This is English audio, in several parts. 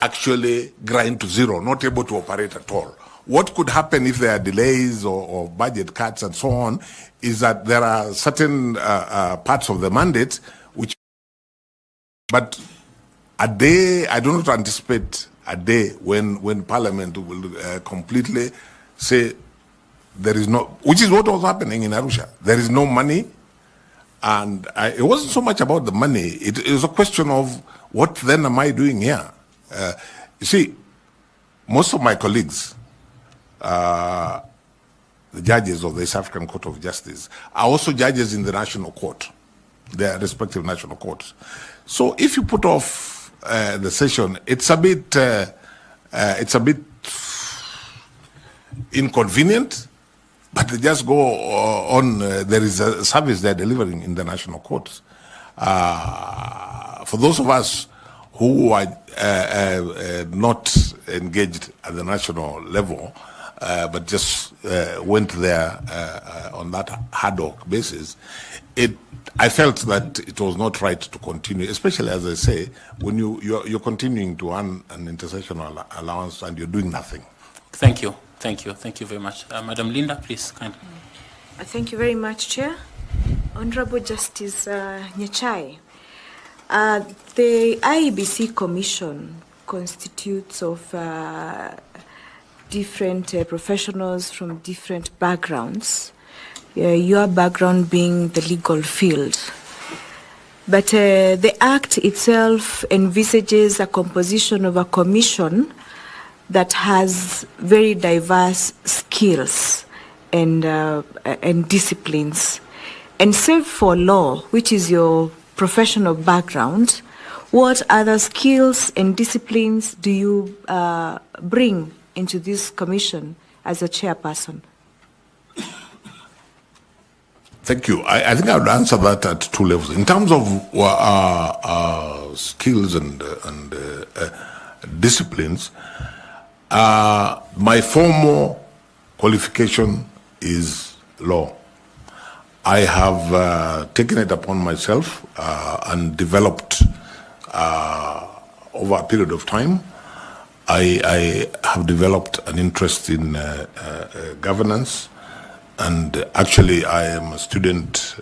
actually grind to zero, not able to operate at all. What could happen if there are delays or budget cuts and so on is that there are certain parts of the mandate which, but a day, I do not anticipate a day when Parliament will completely say there is no, which is what was happening in Arusha. There is no money, and it wasn't so much about the money. It was a question of what then am I doing here? You see, most of my colleagues, the judges of the East African Court of Justice, are also judges in the national court, their respective national courts. So if you put off the session, it's a bit inconvenient, but they just go on. There is a service they're delivering in the national courts. For those of us who are not engaged at the national level, but just went there on that ad hoc basis, I felt that it was not right to continue, especially, as I say, when you're continuing to earn an intersessional allowance and you're doing nothing. Thank you. Thank you. Thank you very much. Madam Linda, please. Thank you very much, Chair. Honorable Justice Nyachae, the IEBC Commission constitutes of different professionals from different backgrounds, your background being the legal field. But the Act itself envisages a composition of a commission that has very diverse skills and disciplines. And save for law, which is your professional background, what other skills and disciplines do you bring into this commission as a chairperson? Thank you. I think I would answer that at two levels. In terms of skills and disciplines, my formal qualification is law. I have taken it upon myself and developed over a period of time. I have developed an interest in governance, and actually I am a student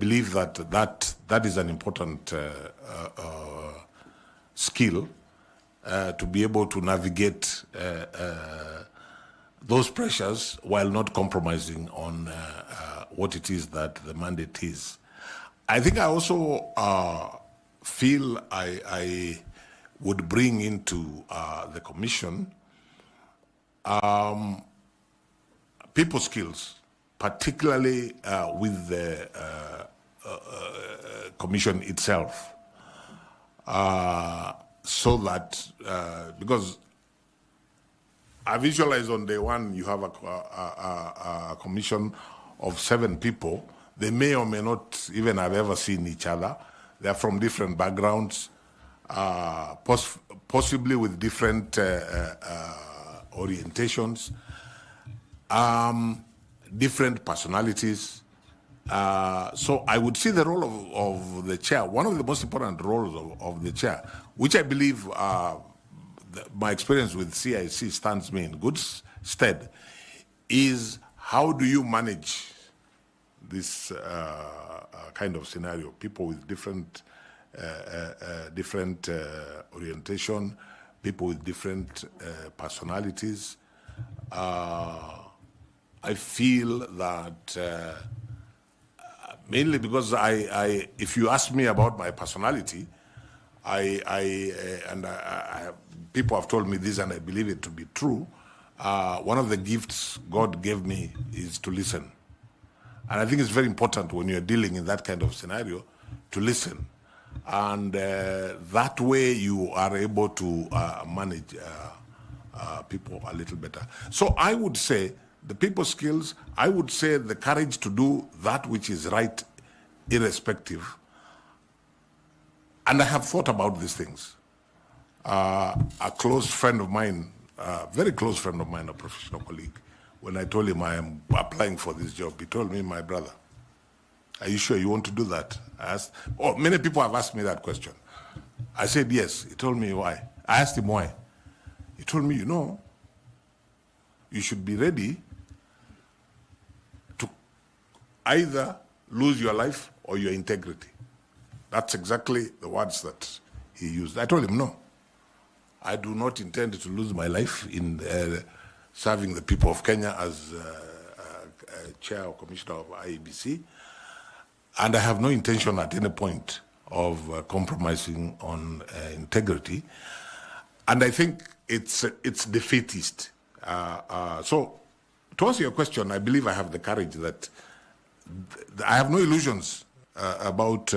believe that is an important skill to be able to navigate those pressures while not compromising on what it is that the mandate is. I think I also feel I would bring into the commission people skills, particularly with the commission itself, so that because I visualize on day one you have a commission of 7 people. They may or may not even have ever seen each other. They are from different backgrounds, possibly with different orientations, different personalities. So I would see the role of the chair, one of the most important roles of the chair, which I believe my experience with CIC stands me in good stead, is how do you manage this kind of scenario? People with different orientation, people with different personalities. I feel that mainly because if you ask me about my personality, people have told me this and I believe it to be true. One of the gifts God gave me is to listen. And I think it's very important when you're dealing in that kind of scenario to listen. And that way you are able to manage people a little better. So I would say the people skills, I would say the courage to do that which is right, irrespective. And I have thought about these things. A close friend of mine, a very close friend of mine, a professional colleague, when I told him I am applying for this job, he told me, my brother, are you sure you want to do that? I asked, many people have asked me that question. I said, yes. He told me why. I asked him why. He told me, you should be ready to either lose your life or your integrity. That's exactly the words that he used. I told him, no, I do not intend to lose my life in serving the people of Kenya as chair or commissioner of IEBC. And I have no intention at any point of compromising on integrity. And I think it's defeatist. So to answer your question, I believe I have the courage that I have no illusions about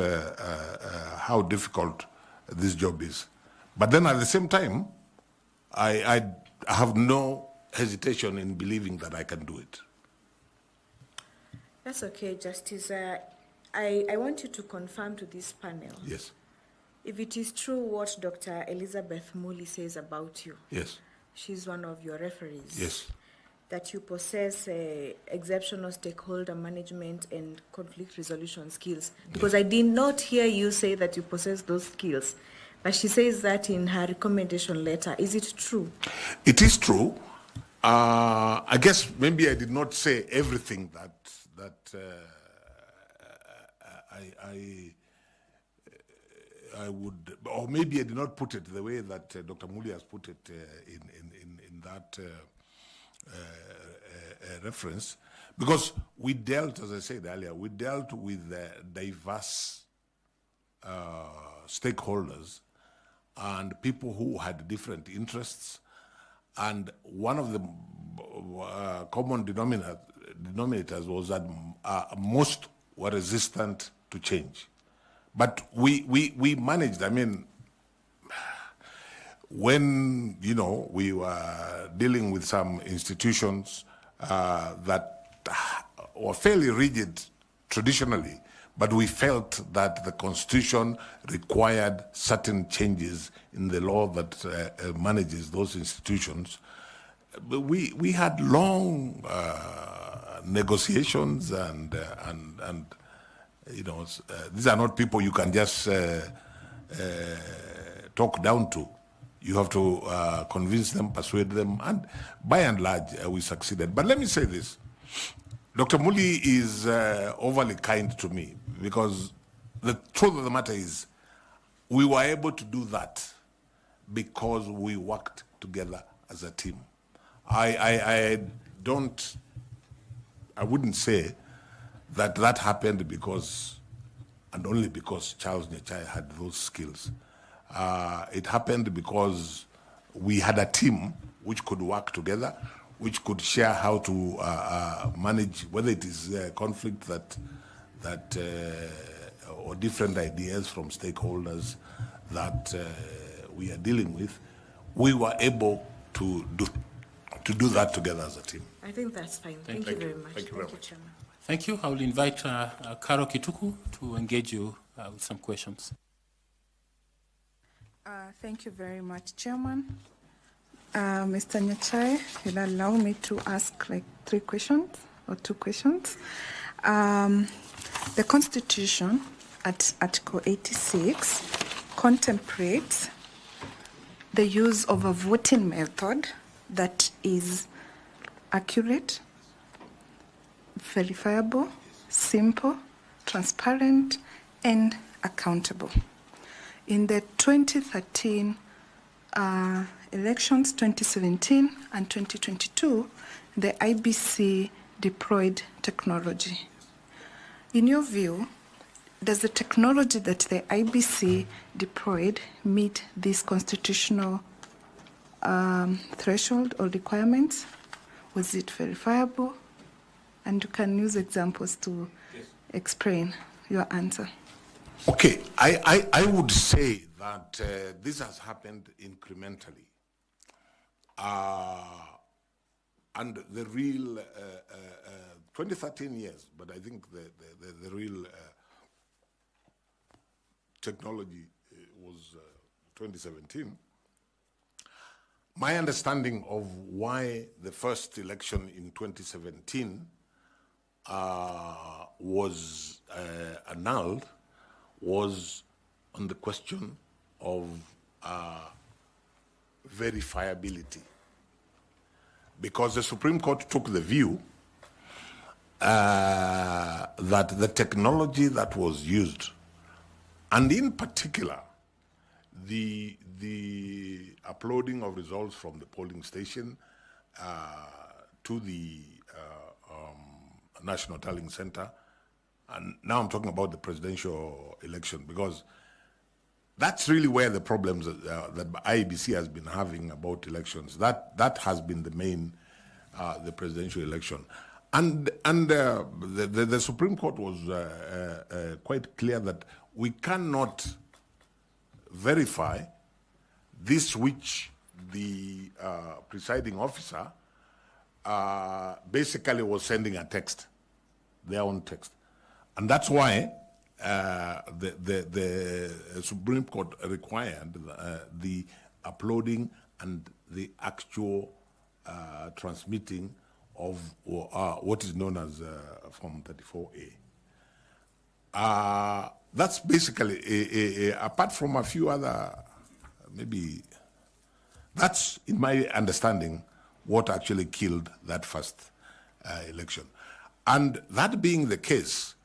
how difficult this job is. But then at the same time, I have no hesitation in believing that I can do it. That's okay, Justice. I want you to confirm to this panel. Yes. If it is true what Dr. Elizabeth Muli says about you. Yes. She's one of your referees. Yes. That you possess exceptional stakeholder management and conflict resolution skills. Because I did not hear you say that you possess those skills. But she says that in her recommendation letter. Is it true? It is true. I guess maybe I did not say everything that I would, or maybe I did not put it the way that Dr. Muli has put it in that reference, because we dealt, as I said earlier, we dealt with diverse stakeholders and people who had different interests, and one of the common denominators was that most were resistant to change. But we managed. I mean, when we were dealing with some institutions that were fairly rigid traditionally, but we felt that the Constitution required certain changes in the law that manages those institutions. We had long negotiations and these are not people you can just talk down to. You have to convince them, persuade them, and by and large, we succeeded. But let me say this. Dr. Muli is overly kind to me because the truth of the matter is we were able to do that because we worked together as a team. I wouldn't say that happened because and only because Charles Nyachae had those skills. It happened because we had a team which could work together, which could share how to manage, whether it is conflict or different ideas from stakeholders that we are dealing with. We were able to do that together as a team. I think that's fine. Thank you very much. Thank you very much. Chairman. Thank you. I will invite Karo Kituku to engage you with some questions. Thank you very much, Chairman. Mr. Nyachae, will allow me to ask like 3 questions or 2 questions. The Constitution at Article 86 contemplates the use of a voting method that is accurate, verifiable, simple, transparent, and accountable. In the 2013 elections, 2017 and 2022, the IEBC deployed technology. In your view, does the technology that the IEBC deployed meet this constitutional threshold or requirements? Was it verifiable? And you can use examples to explain your answer. Okay, I would say that this has happened incrementally. And the real 2013 years, but I think the real technology was 2017. My understanding of why the first election in 2017 was annulled was on the question of verifiability. Because the Supreme Court took the view that the technology that was used, and in particular, the uploading of results from the polling station to the National Tallying Center, and now I'm talking about the presidential election, because that's really where the problems that IEBC has been having about elections. That has been the main, the presidential election. And the Supreme Court was quite clear that we cannot verify this which the presiding officer basically was sending a text, their own text. And that's why the Supreme Court required the uploading and the actual transmitting of what is known as Form 34A. That's basically, apart from a few other, maybe, that's, in my understanding, what actually killed that first election. And that being the case,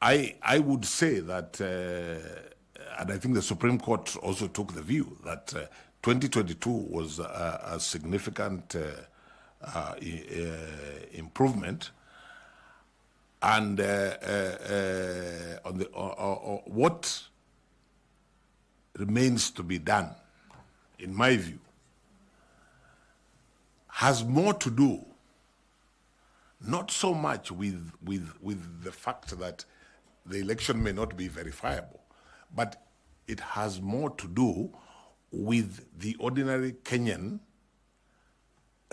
I would say that, and I think the Supreme Court also took the view that 2022 was a significant improvement, and on what remains to be done, in my view, has more to do not so much with the fact that the election may not be verifiable, but it has more to do with the ordinary Kenyan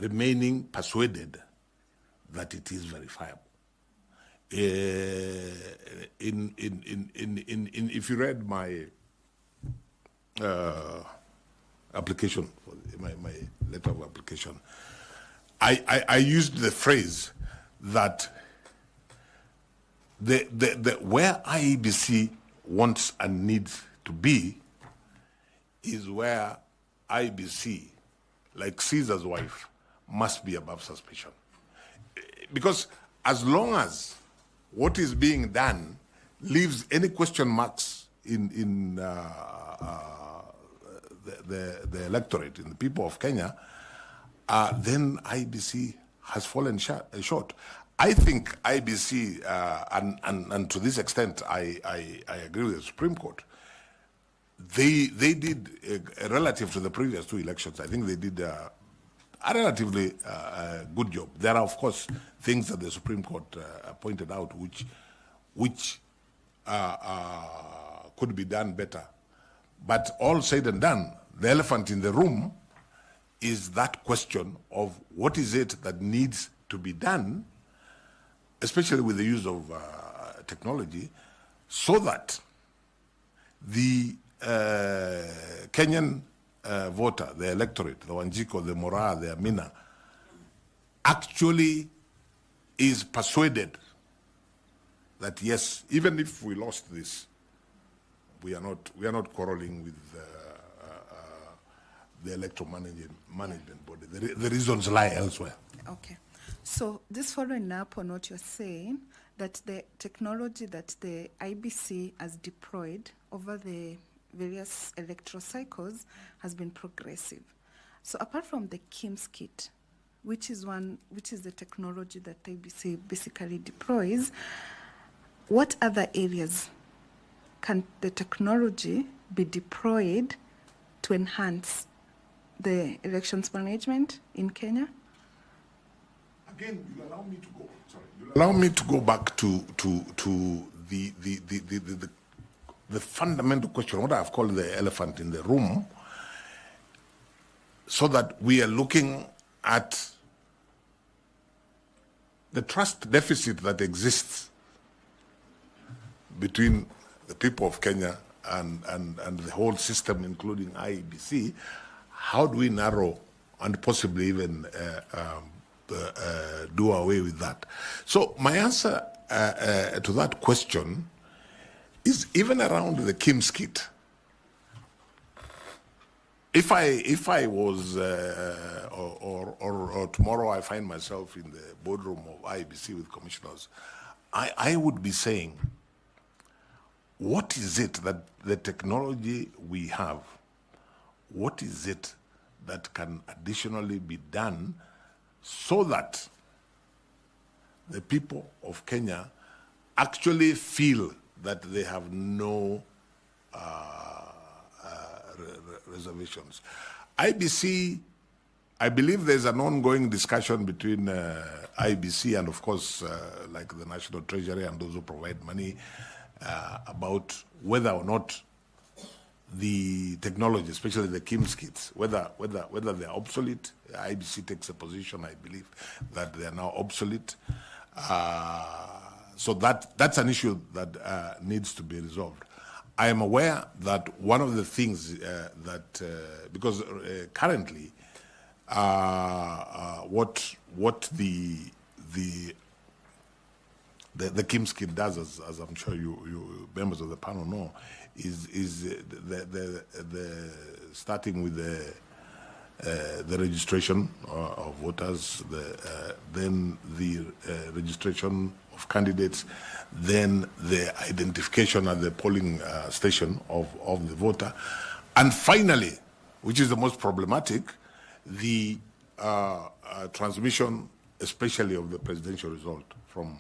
remaining persuaded that it is verifiable. If you read my application, my letter of application, I used the phrase that where IEBC wants and needs to be is where IEBC, like Caesar's wife, must be above suspicion. Because as long as what is being done leaves any question marks in the electorate, in the people of Kenya, then IEBC has fallen short. I think IEBC, and to this extent, I agree with the Supreme Court. They did, relative to the previous two elections, I think they did a relatively good job. There are, of course, things that the Supreme Court pointed out which could be done better. But all said and done, the elephant in the room is that question of what is it that needs to be done, especially with the use of technology, so that the Kenyan voter, the electorate, the Wanjiko, the Mora, the Amina, actually is persuaded that yes, even if we lost this, we are not quarreling with the electoral management body. The reasons lie elsewhere. Okay. So this following up on what you're saying, that the technology that the IBC has deployed over the various electoral cycles has been progressive. So apart from the KIMS kit, which is the technology that IBC basically deploys, what other areas can the technology be deployed to enhance the elections management in Kenya? Again, you allow me to go. Sorry, you allow me to go back to the fundamental question, what I've called the elephant in the room, so that we are looking at the trust deficit that exists between the people of Kenya and the whole system, including IEBC. How do we narrow and possibly even do away with that? So my answer to that question is even around the KIMS kit. If I was or tomorrow I find myself in the boardroom of IEBC with commissioners, I would be saying, what is it that the technology we have, what is it that can additionally be done so that the people of Kenya actually feel that they have no reservations? IBC, I believe there's an ongoing discussion between IBC and, of course, like the National Treasury and those who provide money about whether or not the technology, especially the KIMS kits, whether they're obsolete. IBC takes a position, I believe, that they are now obsolete. So that's an issue that needs to be resolved. I am aware that one of the things because currently what the KIMS kit does, as I'm sure you members of the panel know, is the starting with the registration of voters, then the registration of candidates, then the identification at the polling station of the voter, and finally, which is the most problematic, the transmission, especially of the presidential result from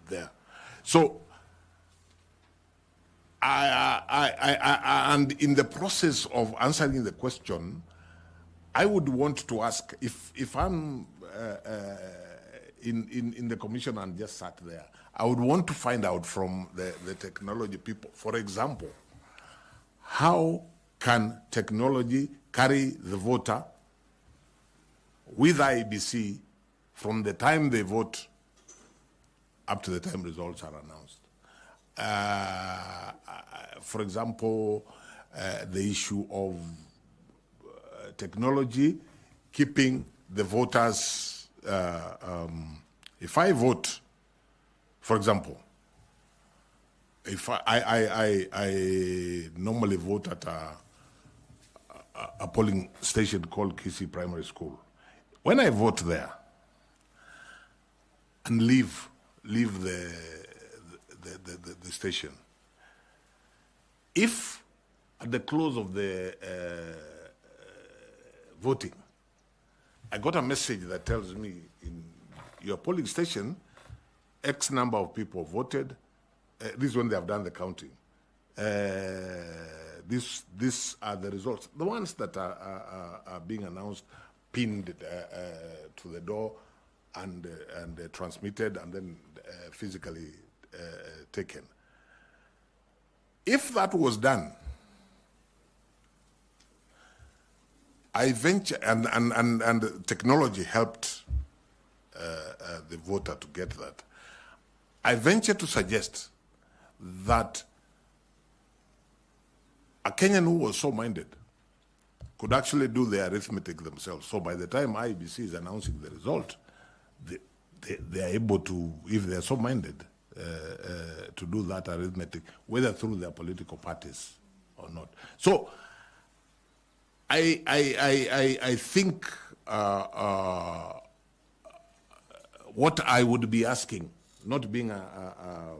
there. So, and in the process of answering the question, I would want to ask, if I'm in the commission and just sat there, I would want to find out from the technology people, for example, how can technology carry the voter with IEBC from the time they vote up to the time results are announced. For example, the issue of technology keeping the voters, if I vote, for example, if I normally vote at a polling station called Kisi Primary School. When I vote there, and leave the station. If at the close of the voting, I got a message that tells me in your polling station, X number of people voted. This is when they have done the counting. These are the results. The ones that are being announced, pinned to the door, and transmitted, and then physically taken. If that was done, I venture, and technology helped the voter to get that. I venture to suggest that a Kenyan who was so minded could actually do the arithmetic themselves. So by the time IEBC is announcing the result, they are able to, if they are so minded, to do that arithmetic, whether through their political parties or not. So I think what I would be asking, not being a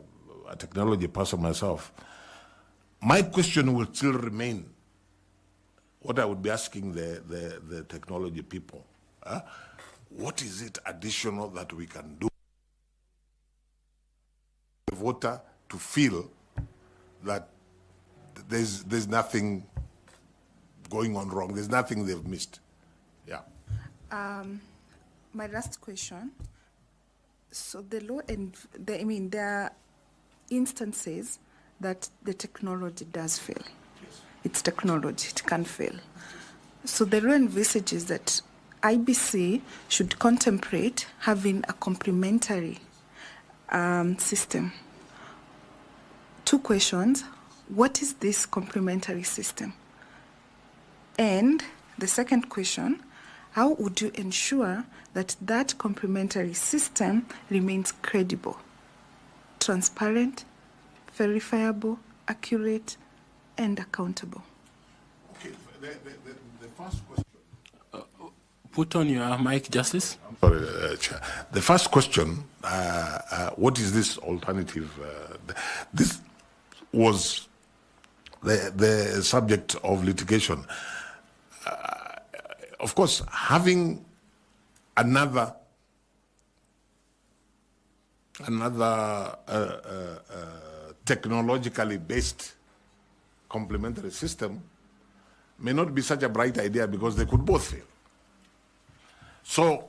technology person myself, my question will still remain what I would be asking the technology people. What is it additional that we can do the voter to feel that there's nothing going on wrong, there's nothing they've missed? Yeah. My last question. So the law, and there are instances that the technology does fail. Yes. It's technology, it can fail. So the law envisages that IBC should contemplate having a complementary system. Two questions. What is this complementary system? And the second question, how would you ensure that that complementary system remains credible, transparent, verifiable, accurate, and accountable? Okay, the first question. Put on your mic, Justice. I'm sorry, Chair. The first question, what is this alternative? This was the subject of litigation. Of course, having another technologically based complementary system may not be such a bright idea because they could both fail. So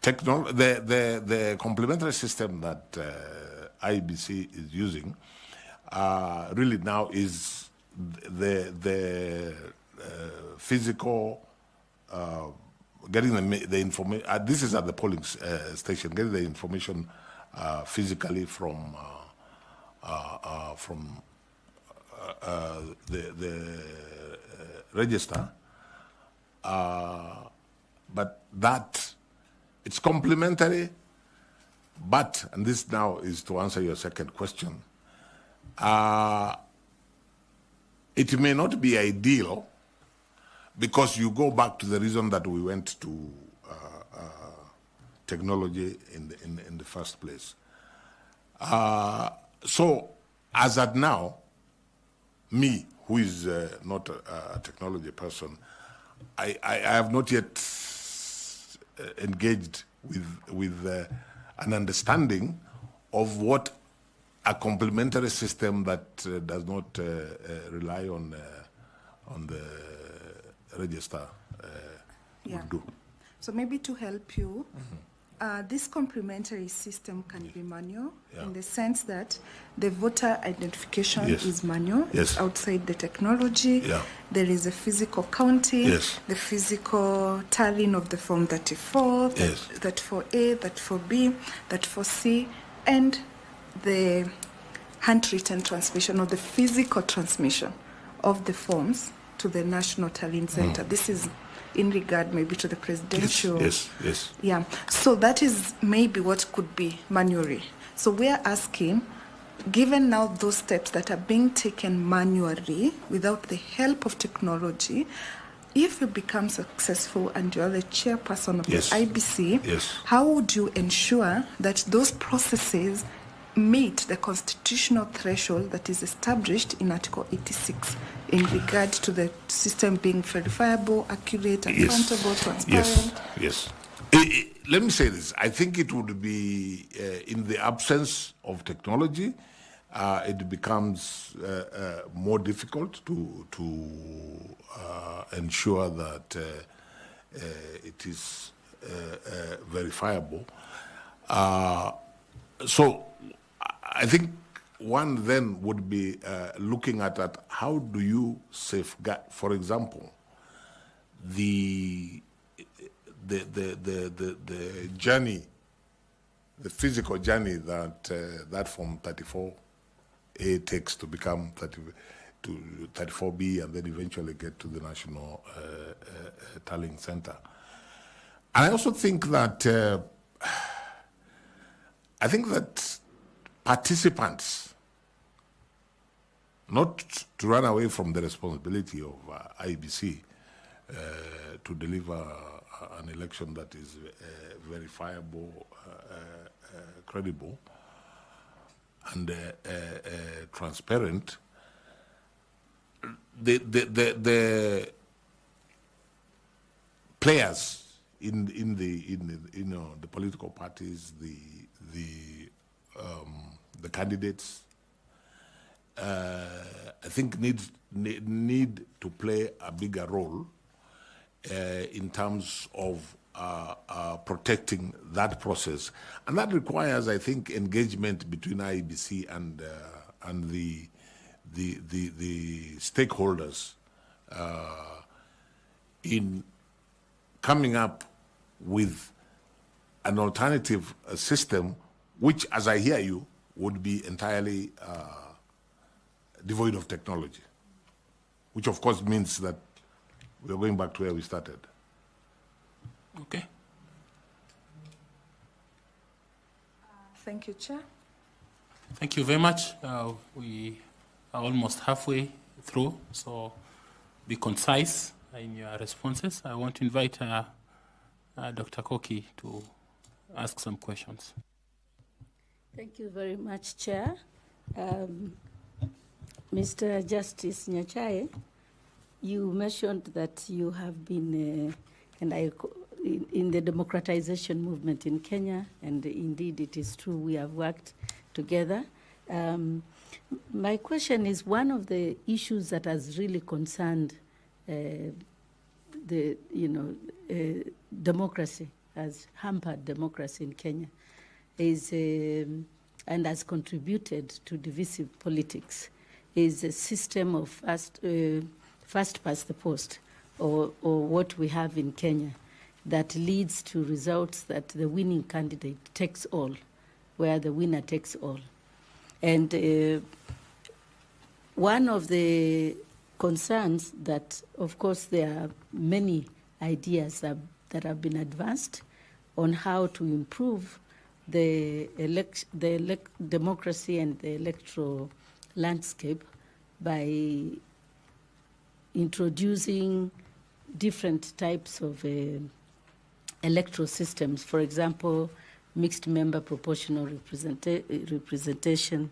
the complementary system that IEBC is using really now is the physical getting the information. This is at the polling station, getting the information physically from the register. But that it's complementary. But, and this now is to answer your second question, it may not be ideal because you go back to the reason that we went to technology in the first place. So, as at now, me, who is not a technology person, I have not yet engaged with an understanding of what a complementary system that does not rely on the register would do. So maybe to help you, this complementary system can be manual in the sense that the voter identification is manual. It's outside the technology. There is a physical counting, the physical tallying of the Form 34, that for A, that for B, that for C, and the handwritten transmission or the physical transmission of the forms to the National Tallying Center. This is in regard maybe to the presidential. Yes. Yeah. So that is maybe what could be manually. So we are asking, given now those steps that are being taken manually without the help of technology, if you become successful and you're the chairperson of Yes. the IBC, Yes. how would you ensure that those processes meet the constitutional threshold that is established in Article 86 in regard to the system being verifiable, accurate, accountable, transparent? Yes. Let me say this. I think it would be, in the absence of technology, it becomes more difficult to ensure that it is verifiable. So I think one then would be looking at that. How do you safeguard, for example, the journey, the physical journey that that Form 34A takes to become 34B and then eventually get to the National Tallying Center. And I also think that participants, not to run away from the responsibility of IEBC to deliver an election that is verifiable, credible, and transparent. The players in the political parties, the candidates, I think need to play a bigger role in terms of protecting that process, and that requires, I think, engagement between IEBC and the stakeholders in coming up with an alternative system, which, as I hear you, would be entirely devoid of technology, which of course means that we're going back to where we started. Okay. Thank you, Chair. Thank you very much. We are almost halfway through, so be concise in your responses. I want to invite Dr. Koki to ask some questions. Thank you very much, Chair. Mr. Justice Nyachae, you mentioned that you have been in the democratization movement in Kenya, and indeed it is true we have worked together. My question is, one of the issues that has really concerned democracy, has hampered democracy in Kenya, is and has contributed to divisive politics, is a system of first past the post, or what we have in Kenya, that leads to results that the winning candidate takes all, where the winner takes all. And one of the concerns that, of course, there are many ideas that have been advanced on how to improve the democracy and the electoral landscape by introducing different types of electoral systems. For example, mixed member proportional representation,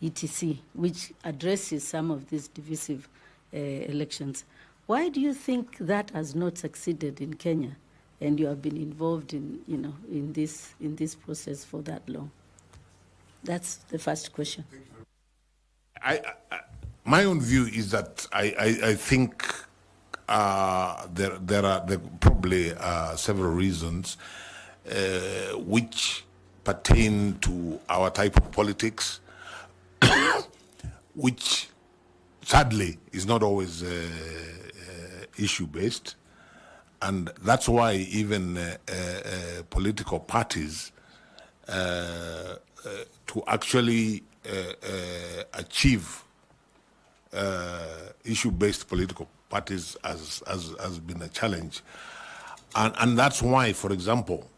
etc., which addresses some of these divisive elections. Why do you think that has not succeeded in Kenya, and you have been involved in this process for that long? That's the first question. My own view is that I think there are probably several reasons which pertain to our type of politics, which sadly is not always issue-based. And that's why even political parties, to actually achieve issue-based political parties has been a challenge. And that's why, for example,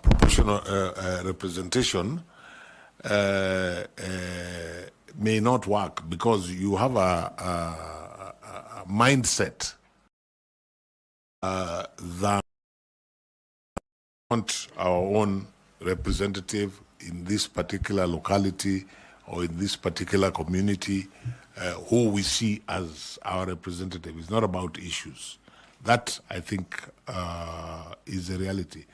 proportional representation may not work, because you have a mindset that want our own representative in this particular locality or in this particular community who we see as our representative. It's not about issues. That, I think, is a reality.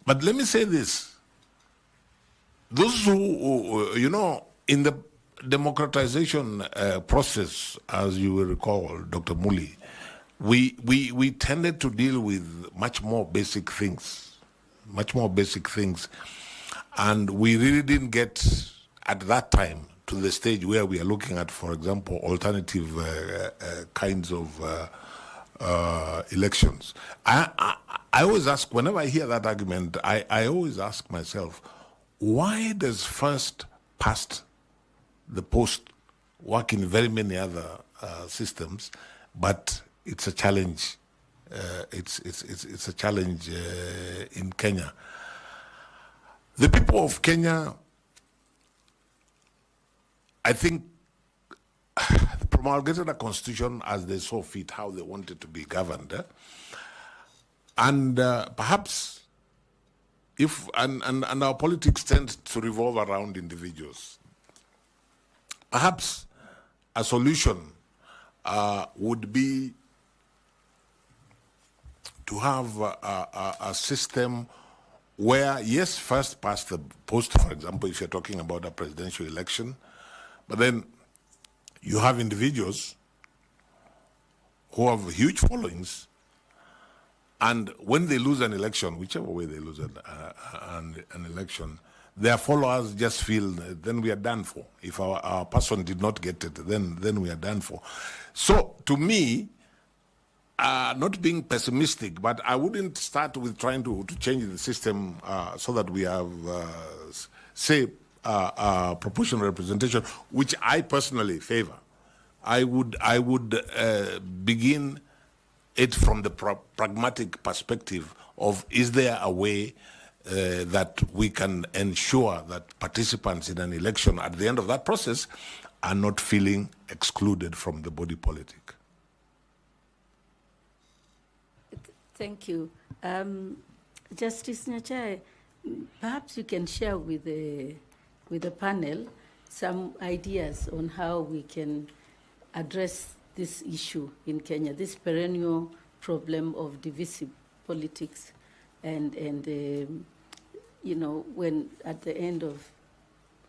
But let me say this. Those who, you know, in the democratization process, as you will recall, Dr. Muli, we tended to deal with much more basic things, and we really didn't get at that time to the stage where we are looking at, for example, alternative kinds of elections. I always ask, whenever I hear that argument, I always ask myself, why does first past the post work in very many other systems, but it's a challenge. It's a challenge in Kenya. The people of Kenya, I think, promulgated a constitution as they saw fit, how they wanted to be governed, and perhaps if and our politics tend to revolve around individuals. Perhaps a solution would be to have a system where, yes, first past the post, for example, if you're talking about a presidential election, but then you have individuals who have huge followings, and when they lose an election, whichever way they lose an election, their followers just feel then we are done for. If our person did not get it, then we are done for. So to me, not being pessimistic, but I wouldn't start with trying to change the system so that we have, say, proportional representation, which I personally favor. I would begin it from the pragmatic perspective of, is there a way that we can ensure that participants in an election at the end of that process are not feeling excluded from the body politic? Thank you. Justice Nyachae, perhaps you can share with the panel some ideas on how we can address this issue in Kenya, this perennial problem of divisive politics, and you know, when at the end of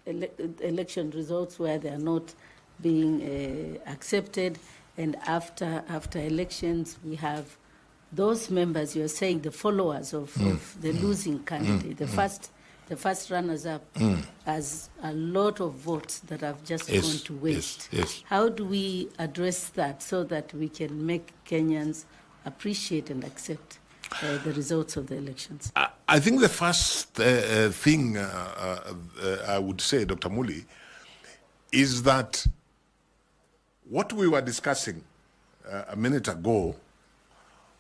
election results where they are not being accepted, and after elections we have those members, you're saying the followers of the losing candidate, the first runners-up, has a lot of votes that have just gone to waste. Yes. How do we address that so that we can make Kenyans appreciate and accept the results of the elections? I think the first thing I would say, Dr. Muli, is that what we were discussing a minute ago,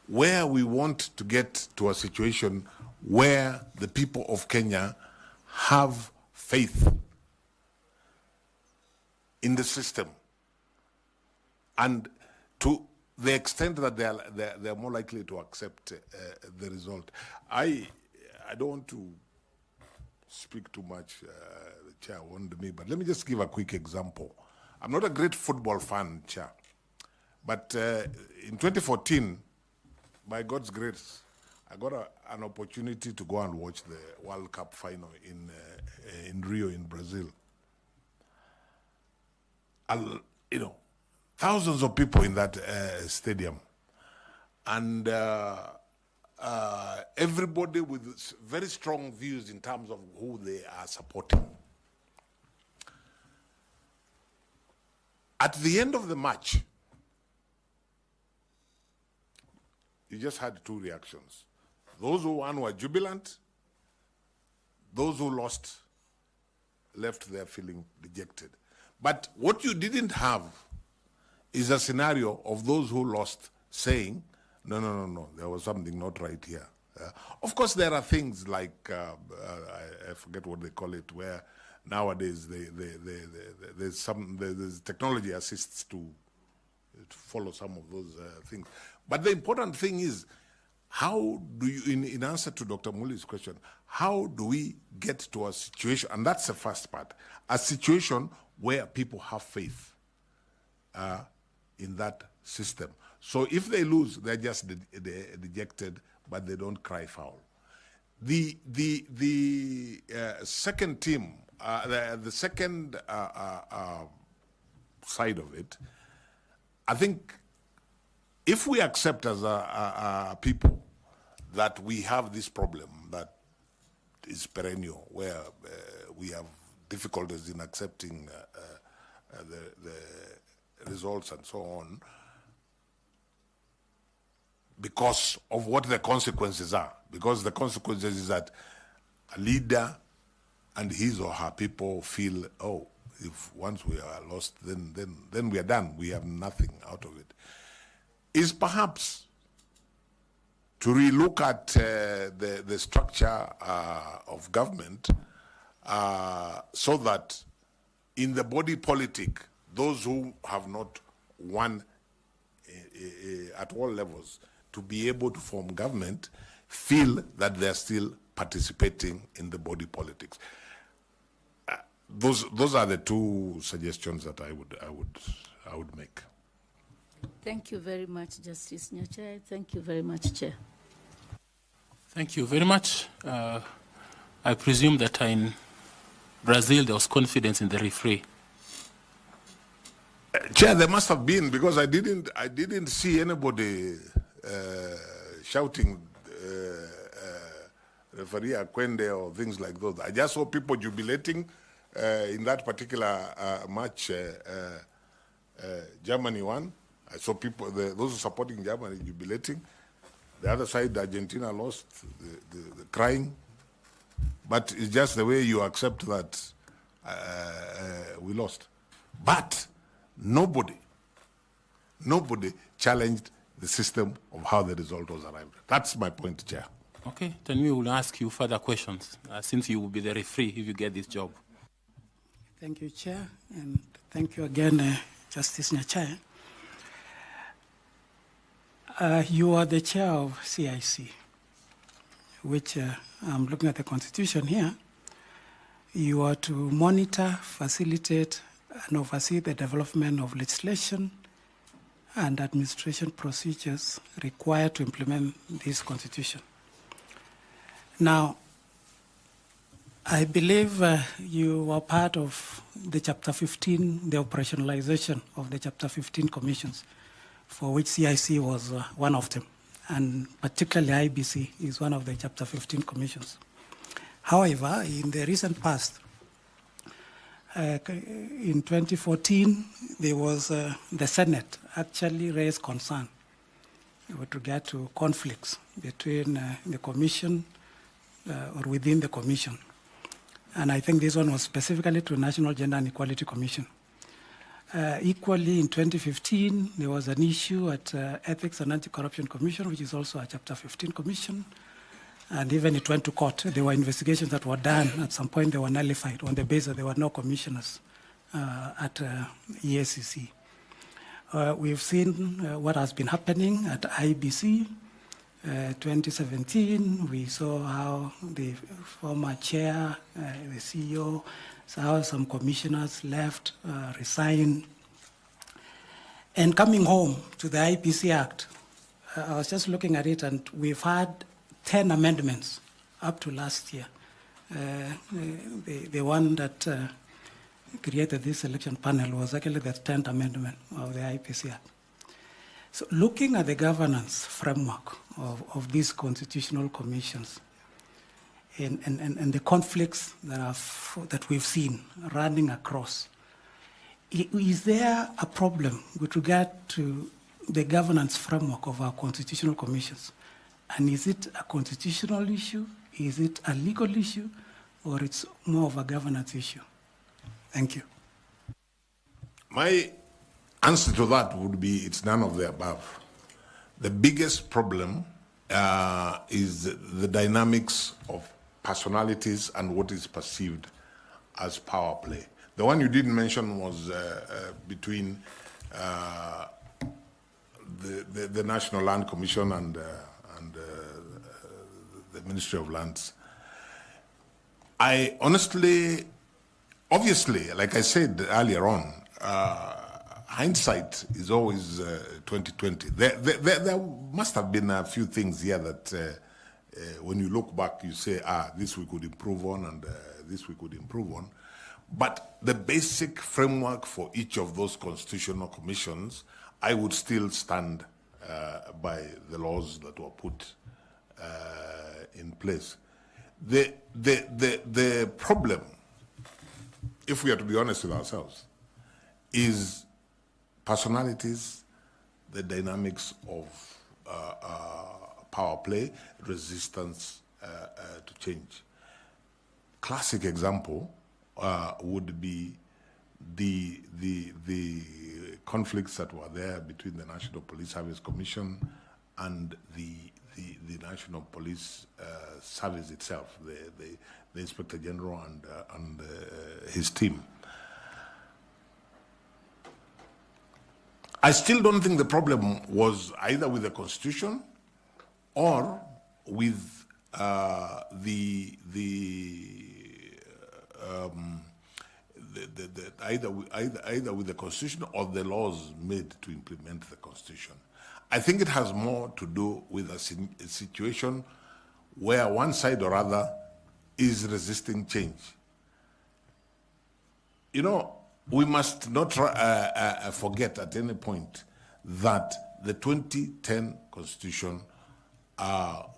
where we want to get to a situation where the people of Kenya have faith in the system, and to the extent that they are more likely to accept the result. I don't want to speak too much, the chair warned me, but let me just give a quick example. I'm not a great football fan, chair, but in 2014, by God's grace, I got an opportunity to go and watch the World Cup final in Rio, in Brazil. You know, thousands of people in that stadium, and everybody with very strong views in terms of who they are supporting. At the end of the match, you just had two reactions. Those who won were jubilant. Those who lost left there feeling dejected. But what you didn't have is a scenario of those who lost saying, no, there was something not right here. Of course, there are things like, I forget what they call it, where nowadays there's technology assists to follow some of those things. But the important thing is, how do you, in answer to Dr. Muli's question, how do we get to a situation, and that's the first part, a situation where people have faith in that system. So if they lose, they're just dejected, but they don't cry foul. The second team, the second side of it, I think if we accept as a people that we have this problem that is perennial, where we have difficulties in accepting the results and so on, because of what the consequences are. Because the consequences is that a leader and his or her people feel, oh, if once we are lost, then we are done. We have nothing out of it. Is perhaps to relook at the structure of government so that in the body politic, those who have not won at all levels to be able to form government feel that they're still participating in the body politics. Those are the two suggestions that I would make. Thank you very much, Justice Nyachae. Thank you very much, Chair. Thank you very much. I presume that in Brazil there was confidence in the referee. Chair, there must have been, because I didn't see anybody shouting referee Akwende or things like those. I just saw people jubilating in that particular match. Germany won. I saw people, those supporting Germany jubilating. The other side, Argentina lost, the crying. But it's just the way you accept that we lost. But nobody challenged the system of how the result was arrived at. That's my point, Chair. Okay, then we will ask you further questions, since you will be the referee if you get this job. Thank you, Chair, and thank you again, Justice Nyachae. You are the chair of CIC, which I'm looking at the Constitution here. You are to monitor, facilitate, and oversee the development of legislation and administration procedures required to implement this Constitution. Now, I believe you were part of the Chapter 15, the operationalization of the Chapter 15 commissions, for which CIC was one of them, and particularly IEBC is one of the Chapter 15 commissions. However, in the recent past, in 2014, there was the Senate actually raised concern with regard to conflicts between the Commission or within the Commission. And I think this one was specifically to National Gender and Equality Commission. Equally, in 2015, there was an issue at Ethics and Anti-Corruption Commission, which is also a Chapter 15 commission. And even it went to court. There were investigations that were done. At some point, they were nullified on the basis that there were no commissioners at EACC. We've seen what has been happening at IEBC. 2017, we saw how the former chair, the CEO, how some commissioners left, resigned. And coming home to the IEBC Act, I was just looking at it, and we've had 10 amendments up to last year. The one that created this selection panel was actually the 10th amendment of the IEBC Act. So looking at the governance framework of these constitutional commissions and the conflicts that we've seen running across, is there a problem with regard to the governance framework of our constitutional commissions? And is it a constitutional issue? Is it a legal issue? Or it's more of a governance issue? Thank you. My answer to that would be it's none of the above. The biggest problem is the dynamics of personalities and what is perceived as power play. The one you didn't mention was between the National Land Commission and the Ministry of Lands. I honestly, obviously, like I said earlier on, hindsight is always 2020. There must have been a few things here that when you look back, you say, this we could improve on and this we could improve on. But the basic framework for each of those constitutional commissions, I would still stand by the laws that were put in place. The problem, if we are to be honest with ourselves, is personalities, the dynamics of power play, resistance to change. Classic example would be the conflicts that were there between the National Police Service Commission and the National Police Service itself, the Inspector General and his team. I still don't think the problem was either with the Constitution or with either with the Constitution or the laws made to implement the Constitution. I think it has more to do with a situation where one side or other is resisting change. You know, we must not forget at any point that the 2010 Constitution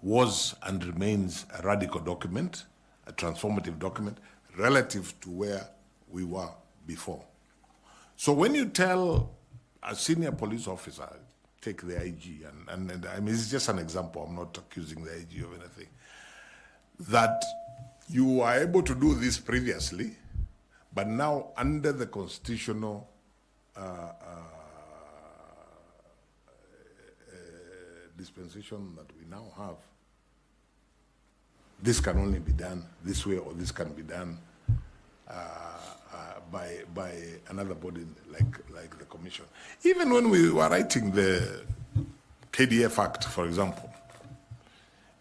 was and remains a radical document, a transformative document, relative to where we were before. So when you tell a senior police officer, take the IG, and I mean, it's just an example, I'm not accusing the IG of anything, that you were able to do this previously, but now under the constitutional dispensation that we now have, this can only be done this way, or this can be done by another body like the Commission. Even when we were writing the KDF Act, for example,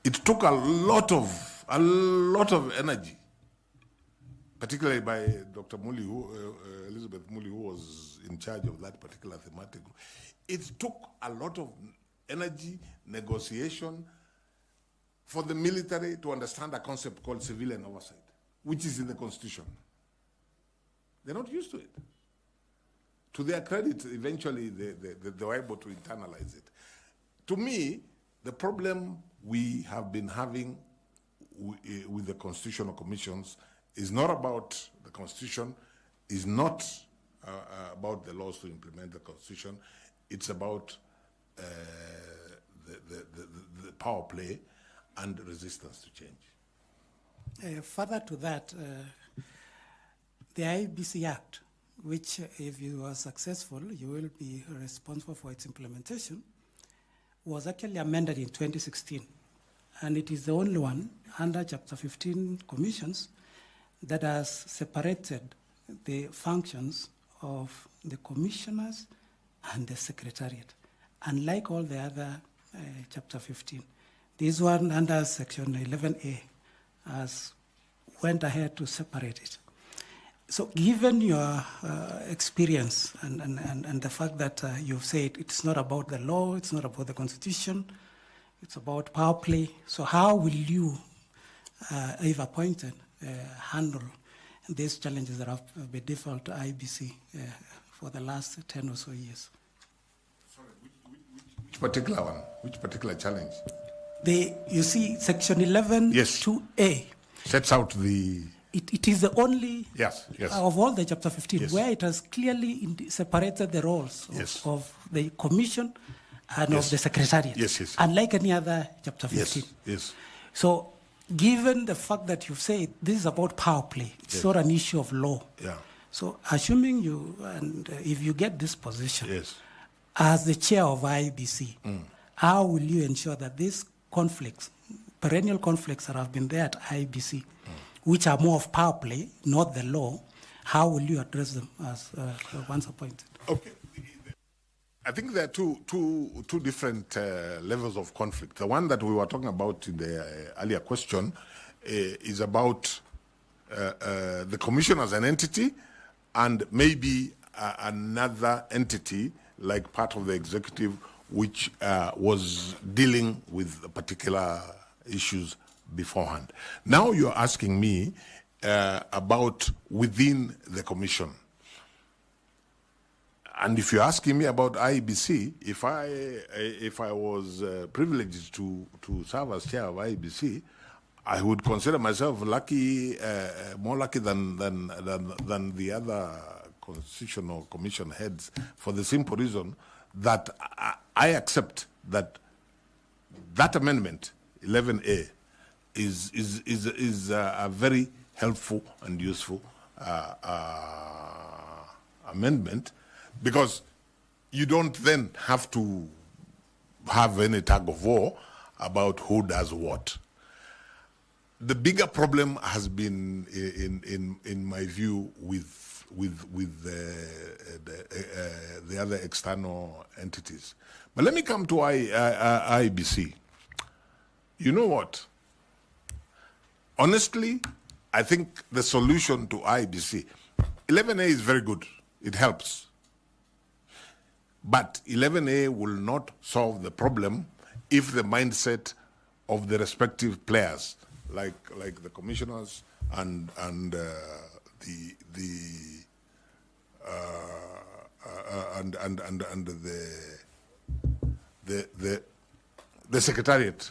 it took a lot of energy, particularly by Dr. Muli, Elizabeth Muli, who was in charge of that particular thematic group. It took a lot of energy, negotiation, for the military to understand a concept called civilian oversight, which is in the Constitution. They're not used to it. To their credit, eventually they were able to internalize it. To me, the problem we have been having with the constitutional commissions is not about the Constitution, is not about the laws to implement the Constitution. It's about the power play and resistance to change. Further to that, the IEBC Act, which if you are successful, you will be responsible for its implementation, was actually amended in 2016. And it is the only one under Chapter 15 commissions that has separated the functions of the commissioners and the secretariat, unlike all the other Chapter 15. This one under Section 11A has went ahead to separate it. So given your experience and the fact that you've said it's not about the law, it's not about the Constitution, it's about power play, so how will you, if appointed, handle these challenges that have been default to IEBC for the last 10 or so years? Sorry, which particular one? Which particular challenge? You see, Section 11, yes. 2A. Sets out the... It is the only yes. of all the Chapter 15 yes. where it has clearly separated the roles yes. of the Commission and yes. of the Secretariat, yes. unlike any other Chapter 15. Yes. So given the fact that you've said this is about power play, it's yes. not an issue of law. Yeah. So assuming you, and if you get this position, yes. as the chair of IEBC, how will you ensure that these conflicts, perennial conflicts that have been there at IEBC, which are more of power play, not the law, how will you address them as once appointed? Okay. I think there are two different levels of conflict. The one that we were talking about in the earlier question is about the commission as an entity and maybe another entity like part of the executive which was dealing with particular issues beforehand. Now you're asking me about within the commission. And if you're asking me about IEBC, if I was privileged to serve as chair of IEBC, I would consider myself lucky, more lucky than the other constitutional commission heads, for the simple reason that I accept that amendment 11A is a very helpful and useful amendment, because you don't then have to have any tug of war about who does what. The bigger problem has been, in my view, with the other external entities. But let me come to IEBC. You know what? Honestly, I think the solution to IEBC, 11A is very good. It helps. But 11A will not solve the problem if the mindset of the respective players, like the commissioners and the secretariat,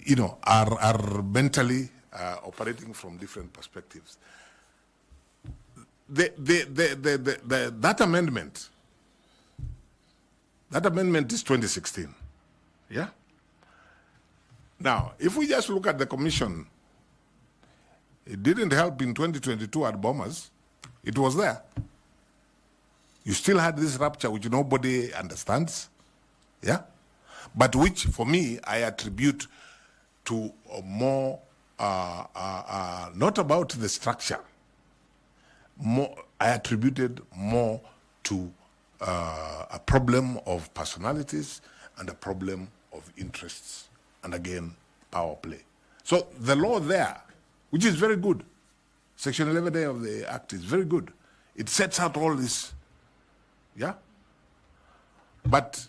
you know, are mentally operating from different perspectives. That amendment is 2016. Yeah. Now, if we just look at the commission, it didn't help in 2022 at Bombers. It was there. You still had this rupture which nobody understands. Yeah. But which, for me, I attribute to more, not about the structure. I attributed more to a problem of personalities and a problem of interests, and again, power play. So the law there, which is very good, Section 11A of the Act is very good. It sets out all this, yeah? But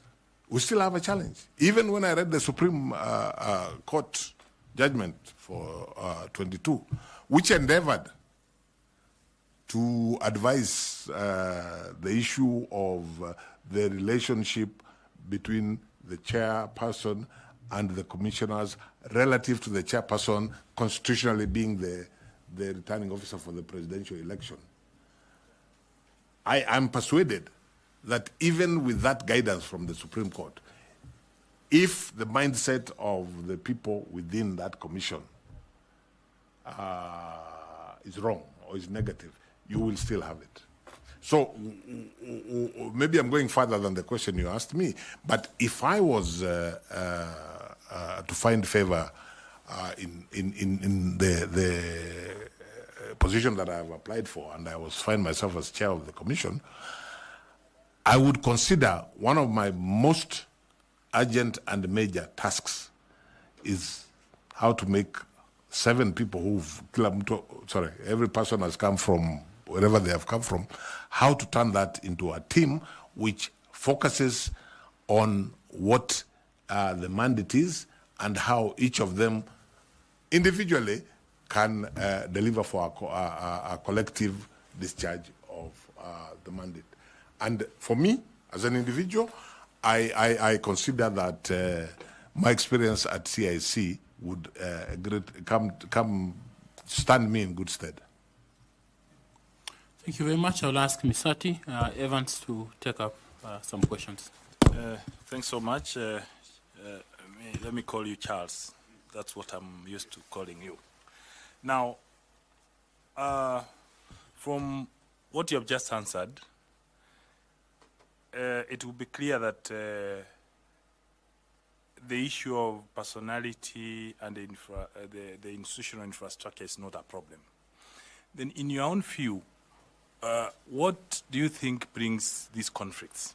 we still have a challenge. Even when I read the Supreme Court judgment for 22, which endeavored to advise the issue of the relationship between the chairperson and the commissioners relative to the chairperson constitutionally being the returning officer for the presidential election. I am persuaded that even with that guidance from the Supreme Court, if the mindset of the people within that commission is wrong or is negative, you will still have it. So maybe I'm going further than the question you asked me, but if I was to find favor in the position that I have applied for, and I was find myself as chair of the commission, I would consider one of my most urgent and major tasks is how to make 7 people every person has come from wherever they have come from, how to turn that into a team which focuses on what the mandate is and how each of them individually can deliver for a collective discharge of the mandate. And for me, as an individual, I consider that my experience at CIC would come stand me in good stead. Thank you very much. I'll ask Misati Evans to take up some questions. Thanks so much. Let me call you Charles. That's what I'm used to calling you. Now, from what you have just answered, it will be clear that the issue of personality and the institutional infrastructure is not a problem. Then in your own view, what do you think brings these conflicts?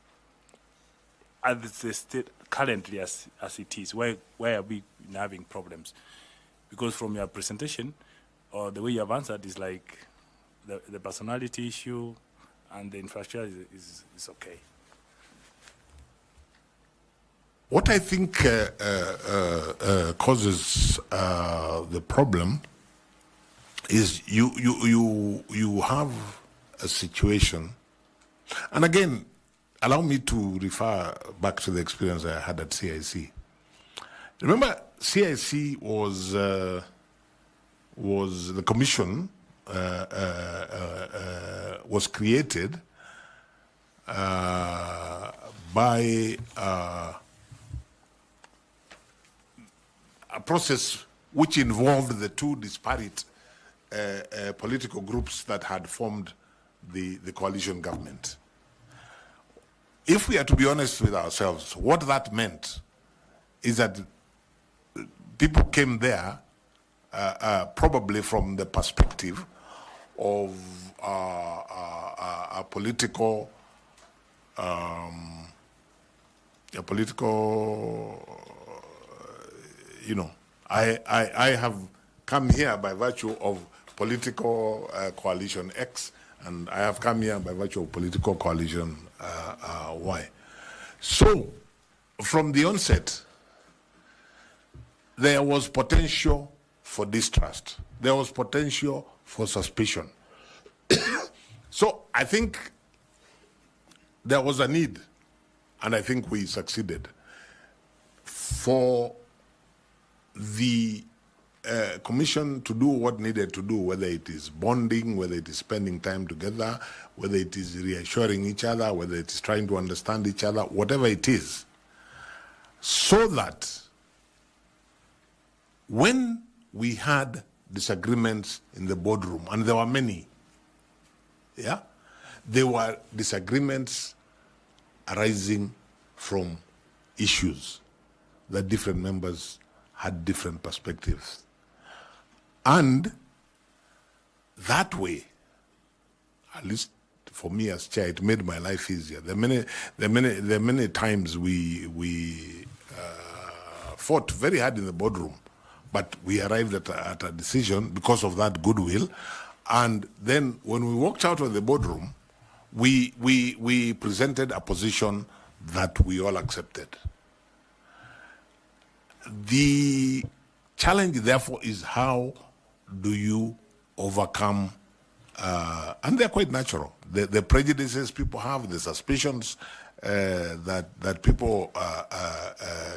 as the state currently as it is, where are we having problems? Because from your presentation, or the way you have answered is like the personality issue and the infrastructure is okay. What I think causes the problem is you have a situation, and again, allow me to refer back to the experience I had at CIC. Remember, CIC was the commission was created by a process which involved the two disparate political groups that had formed the coalition government. If we are to be honest with ourselves, what that meant is that people came there probably from the perspective of a political you know, I have come here by virtue of political coalition X, and I have come here by virtue of political coalition Y. So, from the onset, there was potential for distrust. There was potential for suspicion. So, I think there was a need, and I think we succeeded, for the commission to do what needed to do, whether it is bonding, whether it is spending time together, whether it is reassuring each other, whether it is trying to understand each other, whatever it is, so that when we had disagreements in the boardroom, and there were many, yeah, there were disagreements arising from issues that different members had different perspectives. And that way, at least for me as chair, it made my life easier. There are many times we fought very hard in the boardroom, but we arrived at a decision because of that goodwill. And then when we walked out of the boardroom, we presented a position that we all accepted. The challenge, therefore, is how do you overcome, and they're quite natural, the prejudices people have, the suspicions that people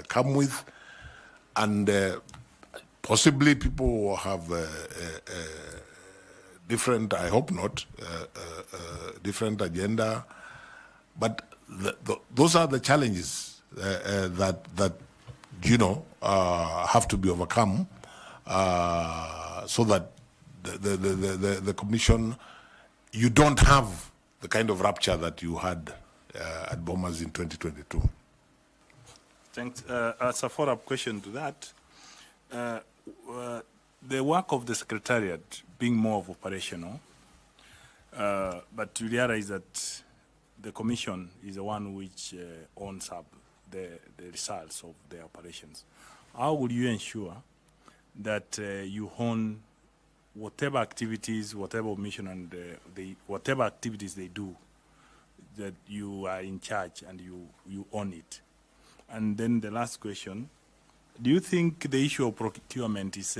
come with, and possibly people have different, I hope not, different agenda, but those are the challenges that you know, have to be overcome so that the commission, you don't have the kind of rupture that you had at Bomas in 2022. Thanks. As a follow-up question to that, the work of the Secretariat being more of operational, but you realize that the commission is the one which owns up the results of the operations. How will you ensure that you own whatever activities, whatever mission, and whatever activities they do, that you are in charge and you own it? And then the last question, do you think the issue of procurement has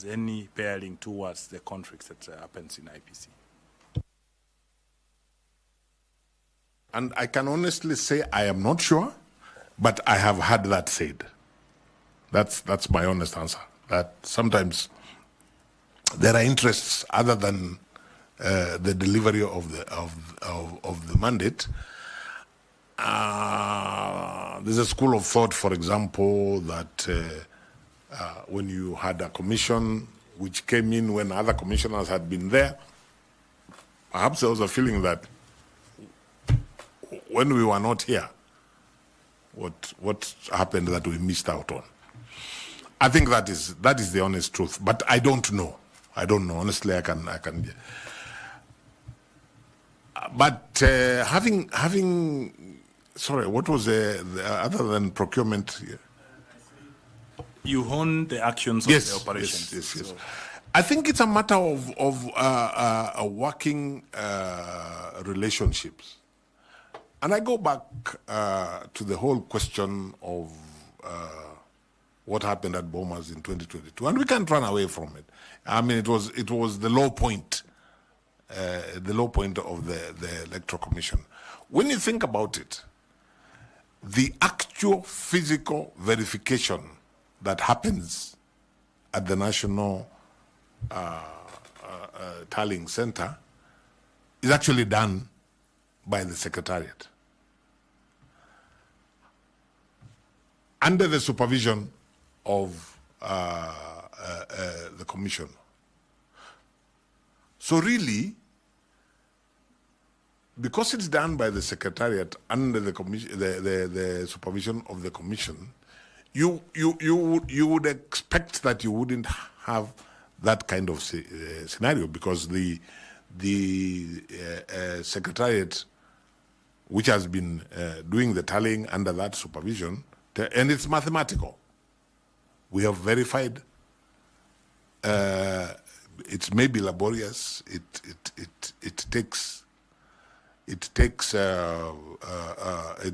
any bearing towards the conflicts that happens in IEBC? And I can honestly say I am not sure, but I have had that said. That's my honest answer. That sometimes there are interests other than the delivery of the mandate. There's a school of thought, for example, that when you had a commission which came in when other commissioners had been there, perhaps there was a feeling that when we were not here, what happened that we missed out on. I think that is the honest truth, but I don't know. Honestly, I can. But having Sorry, what was the other than procurement? You own the actions of the operations. Yes. So I think it's a matter of working relationships. And I go back to the whole question of what happened at Bomas in 2022, and we can't run away from it. I mean, it was the low point of the Electoral Commission. When you think about it, the actual physical verification that happens at the National Tallying Center is actually done by the Secretariat under the supervision of the Commission. So really, because it's done by the Secretariat under the supervision of the Commission, you would expect that you wouldn't have that kind of scenario, because the Secretariat, which has been doing the tallying under that supervision, and it's mathematical. We have verified. It may be laborious. It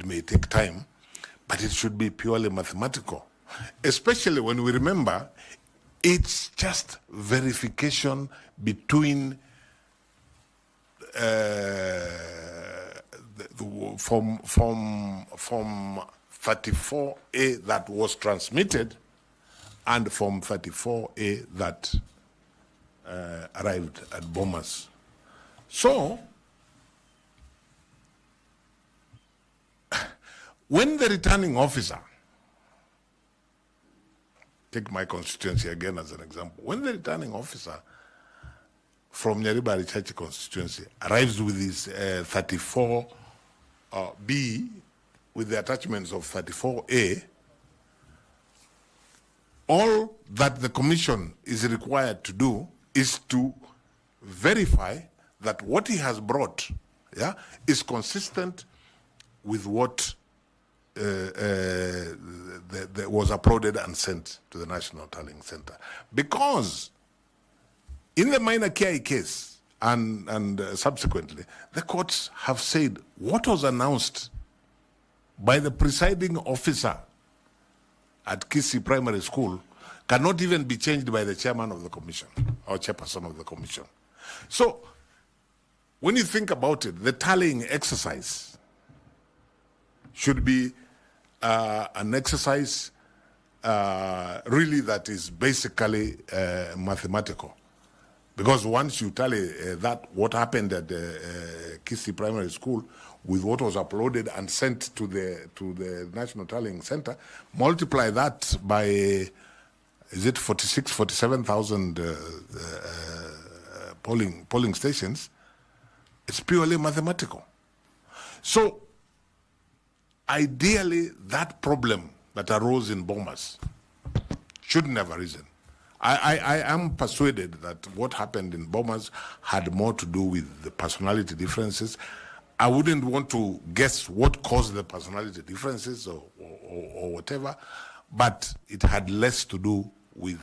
may take time, but it should be purely mathematical. Especially when we remember, it's just verification between from 34A that was transmitted and from 34A that arrived at Bomas. So, when the returning officer, take my constituency again as an example, when the returning officer from Nyachae constituency arrives with his 34B with the attachments of 34A, all that the Commission is required to do is to verify that what he has brought is consistent with what was uploaded and sent to the National Tallying Center. Because in the minor Nyachae case and subsequently, the courts have said what was announced by the presiding officer at Kisii Primary School cannot even be changed by the chairman of the commission or chairperson of the commission. So when you think about it, the tallying exercise should be an exercise really that is basically mathematical. Because once you tally that what happened at Kisii Primary School with what was uploaded and sent to the National Tallying Center, multiply that by, is it 47,000 polling stations, it's purely mathematical. So ideally, that problem that arose in Bomas shouldn't have arisen. I am persuaded that what happened in Bomas had more to do with the personality differences. I wouldn't want to guess what caused the personality differences or whatever, but it had less to do with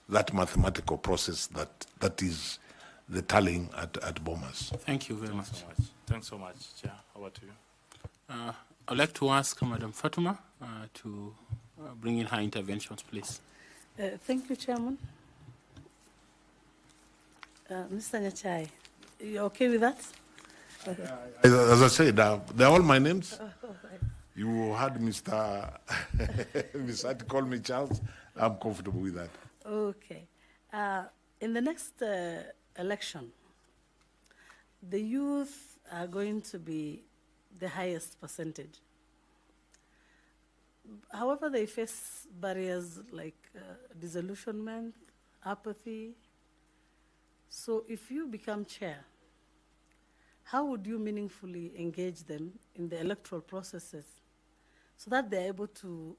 that mathematical process that is the tallying at Bomas. Thank you very much. Thanks so much, Chair. Over to you. I'd like to ask Madam Fatuma to bring in her interventions, please. Thank you, Chairman. Mr. Nyachae, you okay with that? Okay. As I said, they're all my names. You had Mr. Mr. call me Charles. I'm comfortable with that. Okay. In the next election, the youth are going to be the highest percentage. However, they face barriers like disillusionment, apathy. So if you become chair, how would you meaningfully engage them in the electoral processes so that they're able to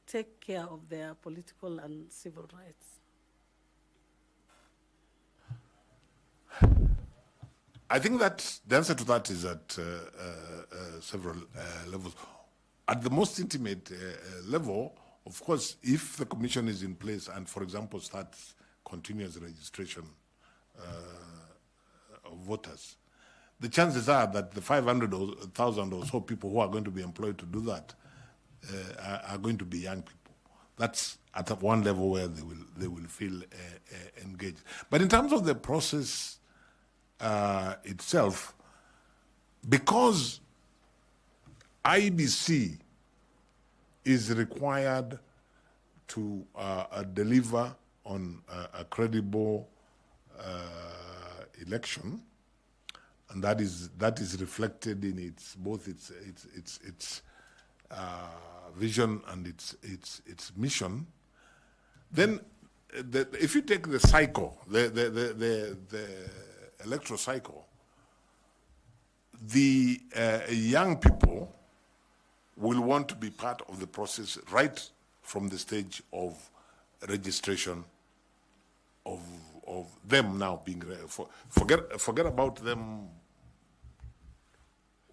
take care of their political and civil rights? I think that the answer to that is at several levels. At the most intimate level, of course, if the commission is in place and, for example, starts continuous registration of voters, the chances are that the 500,000 or so people who are going to be employed to do that are going to be young people. That's at one level where they will feel engaged. But in terms of the process itself, because IEBC is required to deliver on a credible election, and that is reflected in its both its vision and its mission. Then, if you take the cycle, the electoral cycle, the young people will want to be part of the process right from the stage of registration of them now being forget about them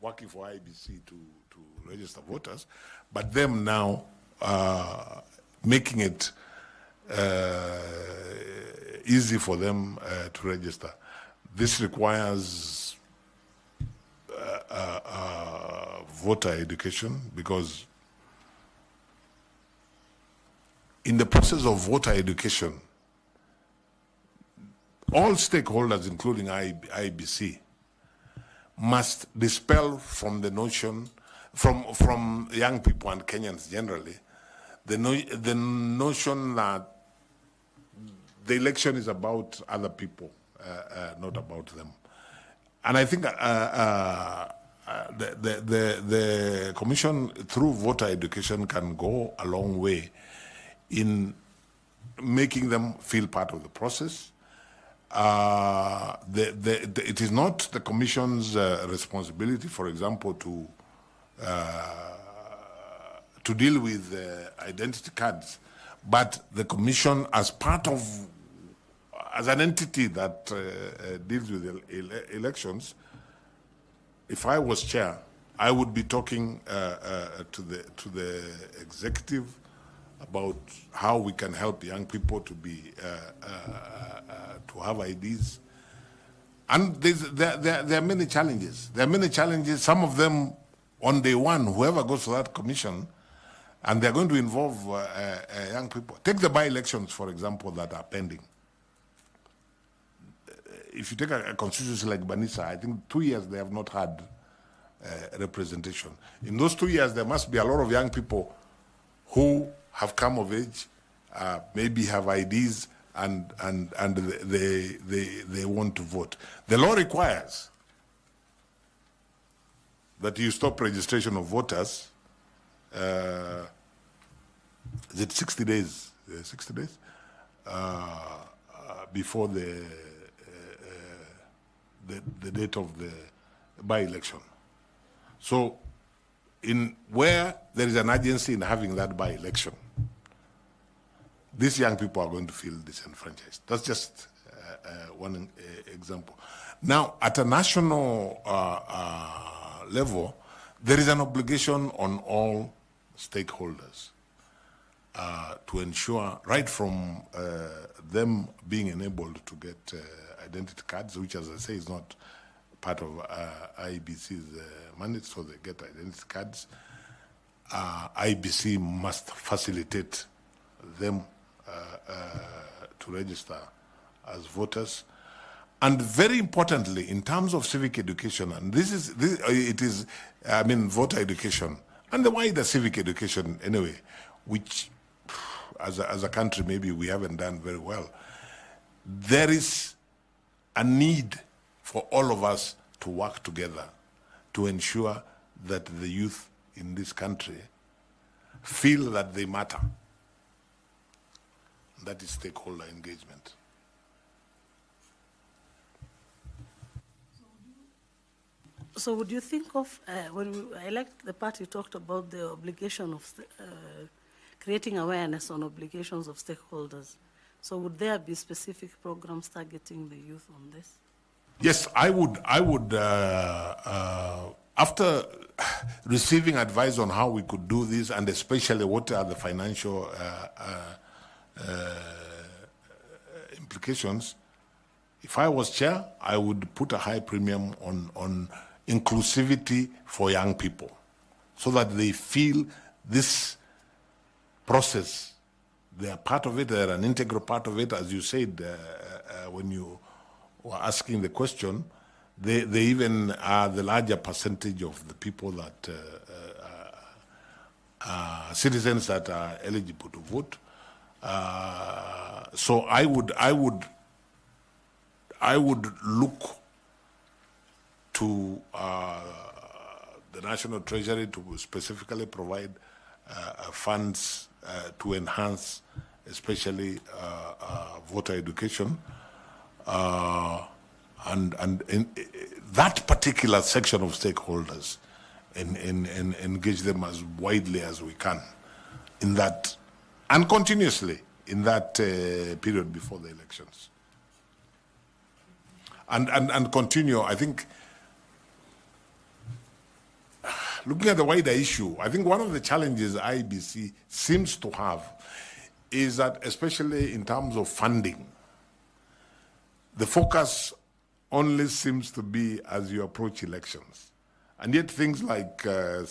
working for IEBC to register voters, but them now making it easy for them to register. This requires voter education, because in the process of voter education, all stakeholders, including IEBC, must dispel from the notion, from young people and Kenyans generally, the notion that the election is about other people, not about them. And I think the Commission, through voter education, can go a long way in making them feel part of the process. It is not the Commission's responsibility, for example, to deal with identity cards, but the Commission, as an entity that deals with elections, if I was chair, I would be talking to the executive about how we can help young people to be to have IDs. And there are many challenges. There are many challenges. Some of them on day one, whoever goes to that commission, and they're going to involve young people. Take the by-elections, for example, that are pending. If you take a constituency like Banisa, I think 2 years they have not had representation. In those 2 years, there must be a lot of young people who have come of age, maybe have IDs, and they want to vote. The law requires that you stop registration of voters. Is it 60 days? 60 days before the date of the by-election. So, in where there is an urgency in having that by-election, these young people are going to feel disenfranchised. That's just one example. Now, at a national level, there is an obligation on all stakeholders to ensure, right from them being enabled to get identity cards, which, as I say, is not part of IEBC's mandate, so they get identity cards. IEBC must facilitate them to register as voters. And very importantly, in terms of civic education, and voter education, and the wider civic education anyway, which as a country maybe we haven't done very well, there is a need for all of us to work together to ensure that the youth in this country feel that they matter. That is stakeholder engagement. So would you think of, I like the part you talked about the obligation of creating awareness on obligations of stakeholders. So would there be specific programs targeting the youth on this? Yes, I would, after receiving advice on how we could do this, and especially what are the financial implications, if I was chair, I would put a high premium on inclusivity for young people, so that they feel this process, they are part of it, they're an integral part of it. As you said when you were asking the question, they even are the larger percentage of the people that citizens that are eligible to vote. So I would look to the National Treasury to specifically provide funds to enhance, especially voter education, and in that particular section of stakeholders, and engage them as widely as we can in that, and continuously in that period before the elections. And continue, I think, looking at the wider issue, I think one of the challenges IEBC seems to have is that, especially in terms of funding, the focus only seems to be as you approach elections. And yet things like voter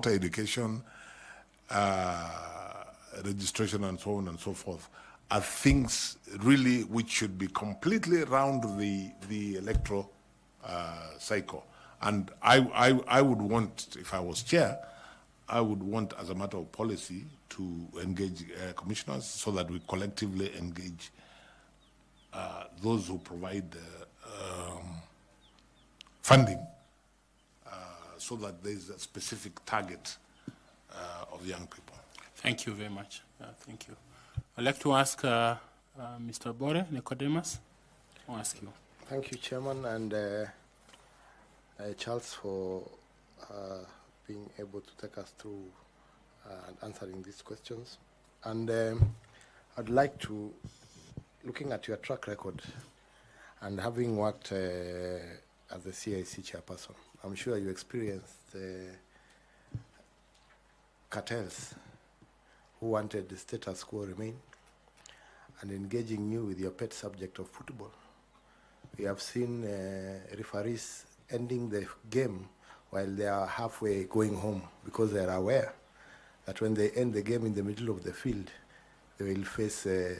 education, registration and so on and so forth are things really which should be completely around the electoral cycle. And I would want, if I was chair, I would want, as a matter of policy, to engage commissioners so that we collectively engage those who provide funding, so that there's a specific target of young people. Thank you very much. Thank you. I'd like to ask Mr. Bore Nicodemus. I'll ask you. Thank you, Chairman, and Charles, for being able to take us through and answering these questions. And I'd like to, looking at your track record and having worked as the CIC chairperson, I'm sure you experienced cartels who wanted the status quo remain, and engaging you with your pet subject of football. We have seen referees ending the game while they are halfway going home, because they are aware that when they end the game in the middle of the field, they will face a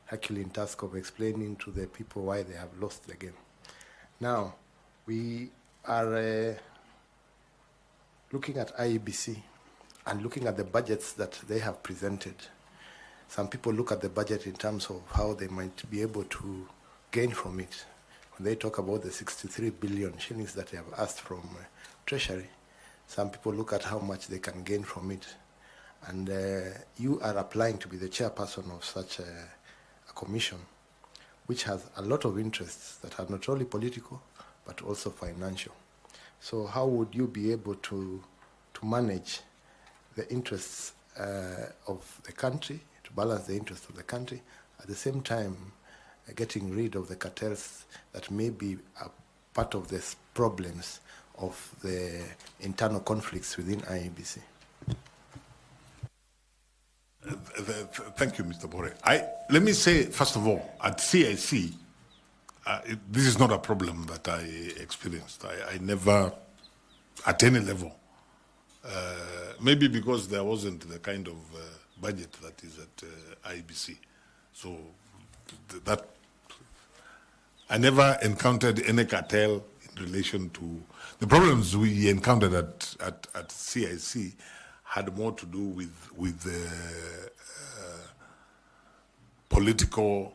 Herculean task of explaining to the people why they have lost the game. Now, we are looking at IEBC and looking at the budgets that they have presented. Some people look at the budget in terms of how they might be able to gain from it. When they talk about the 63 billion shillings that they have asked from Treasury, some people look at how much they can gain from it. And you are applying to be the chairperson of such a commission, which has a lot of interests that are not only political, but also financial. So how would you be able to manage the interests of the country, to balance the interests of the country, at the same time getting rid of the cartels that may be a part of the problems of the internal conflicts within IEBC? Thank you, Mr. Bore. Let me say, first of all, at CIC, this is not a problem that I experienced. I never, at any level, maybe because there wasn't the kind of budget that is at IEBC. So that I never encountered any cartel in relation to the problems we encountered at CIC. Had more to do with political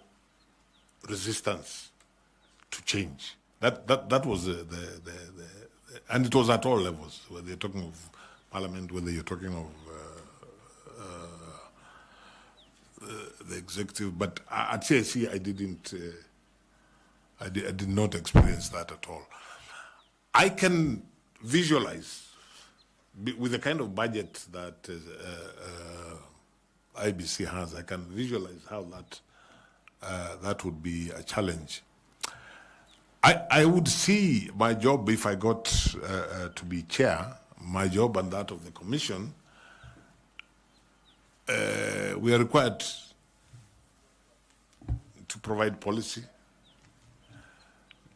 resistance to change. That was and it was at all levels. Whether you're talking of Parliament, whether you're talking of the executive, but at CIC I didn't. I did not experience that at all. I can visualize, with the kind of budget that IEBC has, I can visualize how that would be a challenge. I would see my job, if I got to be chair, my job and that of the commission, we are required to provide policy,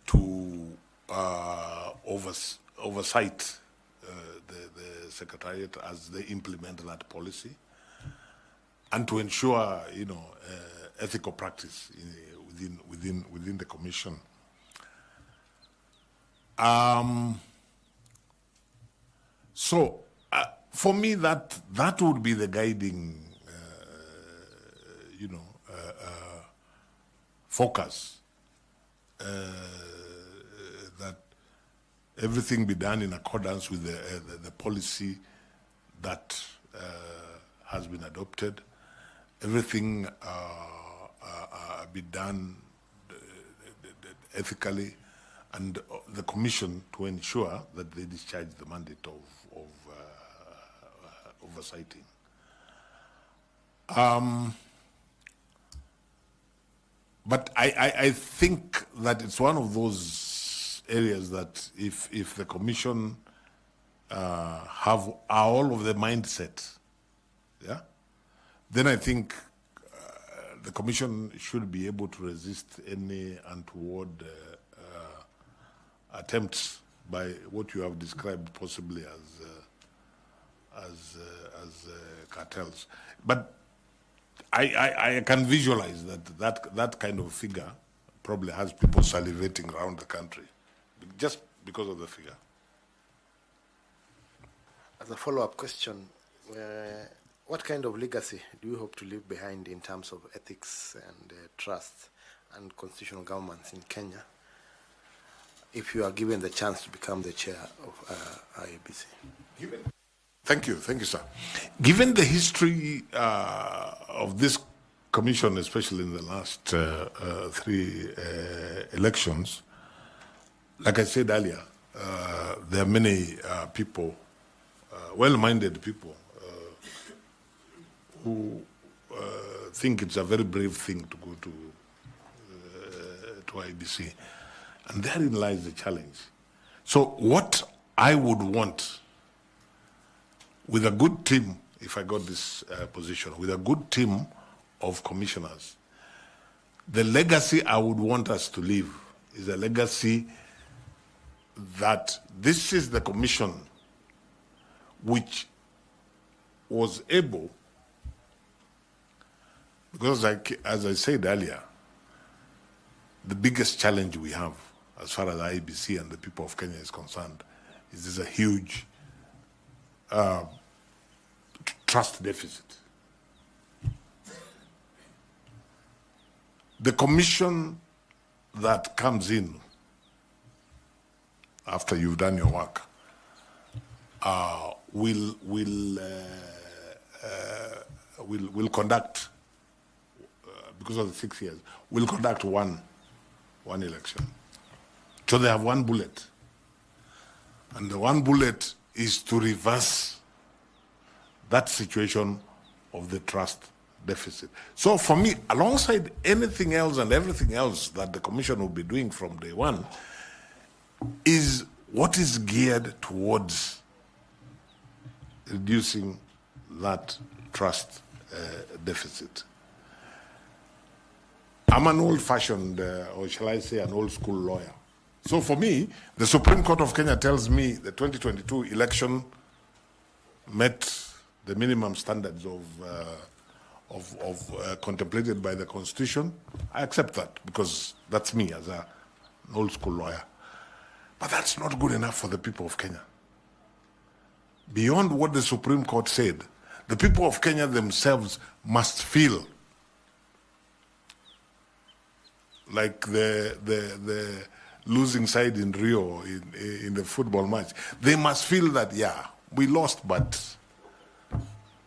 to oversight the secretariat as they implement that policy, and to ensure, ethical practice within the commission. So for me, that would be the guiding, focus. That everything be done in accordance with the policy that has been adopted. Everything be done ethically, and the commission to ensure that they discharge the mandate of oversighting. But I think that it's one of those areas that if the commission have all of the mindset, yeah, then I think the commission should be able to resist any untoward attempts by what you have described possibly as cartels. But I can visualize that kind of figure probably has people salivating around the country just because of the figure. As a follow-up question, what kind of legacy do you hope to leave behind in terms of ethics and trust and constitutional governance in Kenya if you are given the chance to become the chair of IEBC? Thank you, sir. Given the history of this commission, especially in the last 3 elections, like I said earlier, there are many people, well-minded people, who think it's a very brave thing to go to IEBC, and therein lies the challenge. So what I would want with a good team, if I got this position, with a good team of commissioners, the legacy I would want us to leave is a legacy that this is the commission which was able, because as I said earlier, the biggest challenge we have as far as IEBC and the people of Kenya is concerned is there's a huge trust deficit. The commission that comes in after you've done your work will conduct, because of the 6 years, will conduct one election. So they have one bullet, and the one bullet is to reverse that situation of the trust deficit. So for me, alongside anything else and everything else that the commission will be doing from day one, is what is geared towards reducing that trust deficit. I'm an old-fashioned, or shall I say an old-school lawyer. So for me, the Supreme Court of Kenya tells me the 2022 election met the minimum standards contemplated by the Constitution. I accept that because that's me as an old-school lawyer. But that's not good enough for the people of Kenya. Beyond what the Supreme Court said, the people of Kenya themselves must feel like the losing side in Rio in the football match. They must feel that, yeah, we lost, but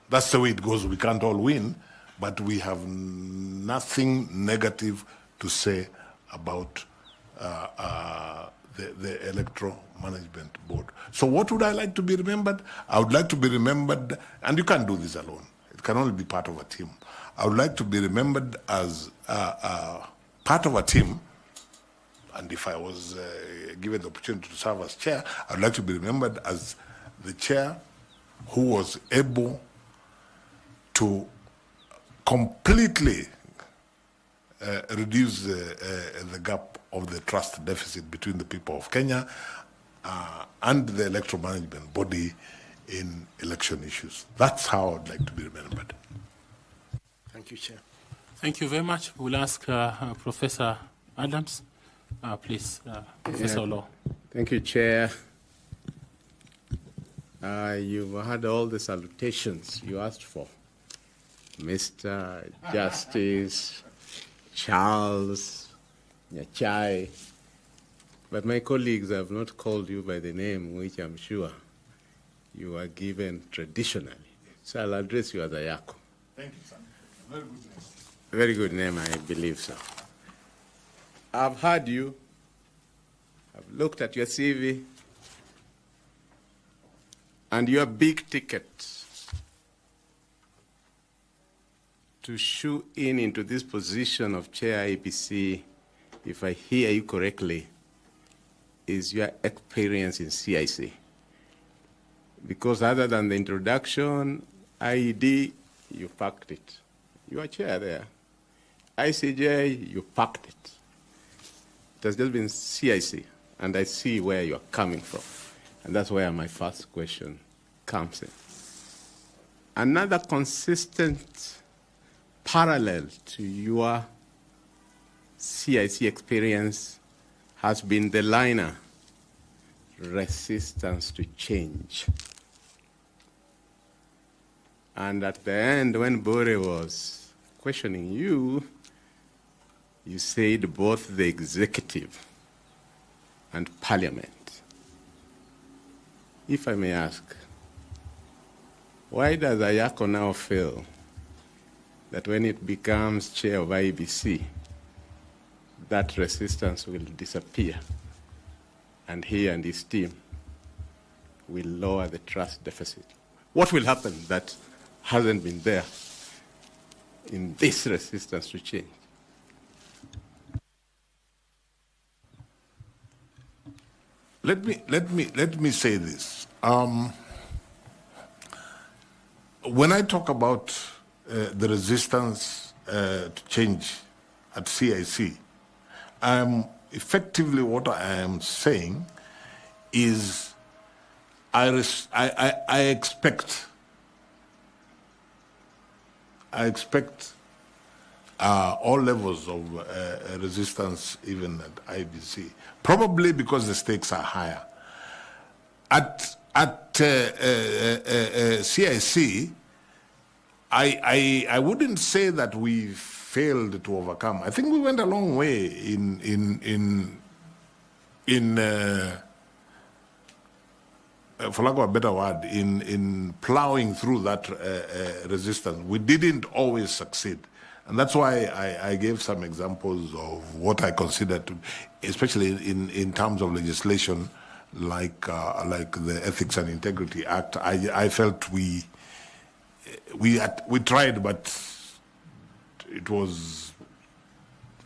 that's the way it goes. We can't all win, but we have nothing negative to say about the Electoral Management Board. So what would I like to be remembered? I would like to be remembered, and you can't do this alone. It can only be part of a team. I would like to be remembered as part of a team, And if I was given the opportunity to serve as chair, I'd like to be remembered as the chair who was able to completely reduce the gap of the trust deficit between the people of Kenya and the electoral management body in election issues. That's how I'd like to be remembered. Thank you, Chair. Thank you very much. We'll ask Professor Adams. Please, Professor Law. Thank you, Chair. You've had all the salutations you asked for. Mr. Justice, Charles, Nyachae. But my colleagues have not called you by the name which I'm sure you are given traditionally. So I'll address you as Ayako. Thank you, sir. Very good name. Very good name, I believe so. I've heard you. I've looked at your CV. And your big ticket to shoe in into this position of Chair IEBC, if I hear you correctly, is your experience in CIC. Because other than the introduction, IED, you packed it. You are chair there. ICJ, you packed it. It has just been CIC, and I see where you're coming from. And that's where my first question comes in. Another consistent parallel to your CIC experience has been the liner, resistance to change. And at the end, when Bore was questioning you, you said both the executive and parliament. If I may ask, why does Ayako now feel that when it becomes chair of IEBC, that resistance will disappear and he and his team will lower the trust deficit? What will happen that hasn't been there in this resistance to change? Let me say this. When I talk about the resistance to change at CIC, effectively what I am saying is I expect all levels of resistance even at IEBC, probably because the stakes are higher. At CIC, I wouldn't say that we failed to overcome. I think we went a long way in for lack of a better word, in plowing through that resistance. We didn't always succeed. And that's why I gave some examples of what I consider to, especially in terms of legislation, like the Ethics and Integrity Act. I felt we tried, but it was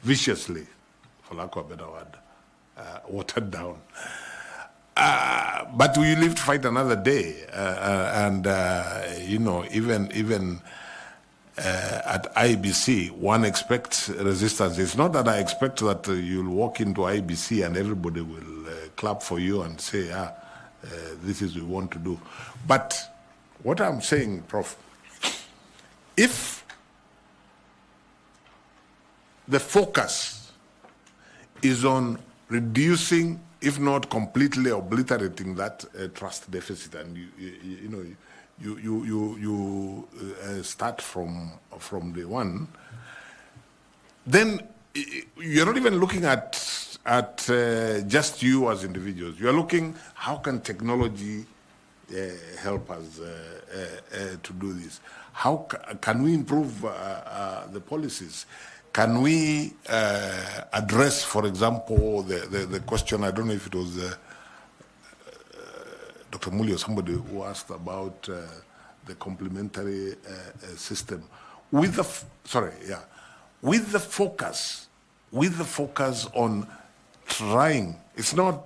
viciously, for lack of a better word, watered down. But we live to fight another day, and you know, even at IEBC, one expects resistance. It's not that I expect that you'll walk into IEBC and everybody will clap for you and say, this is what we want to do. But what I'm saying, Prof, if the focus is on reducing, if not completely obliterating that trust deficit, and you start from day one, then you're not even looking at just you as individuals. You're looking, how can technology help us to do this? How can we improve the policies? Can we address, for example, the question, I don't know if it was Dr. Muli or somebody who asked about the complementary system. With the focus on trying. It's not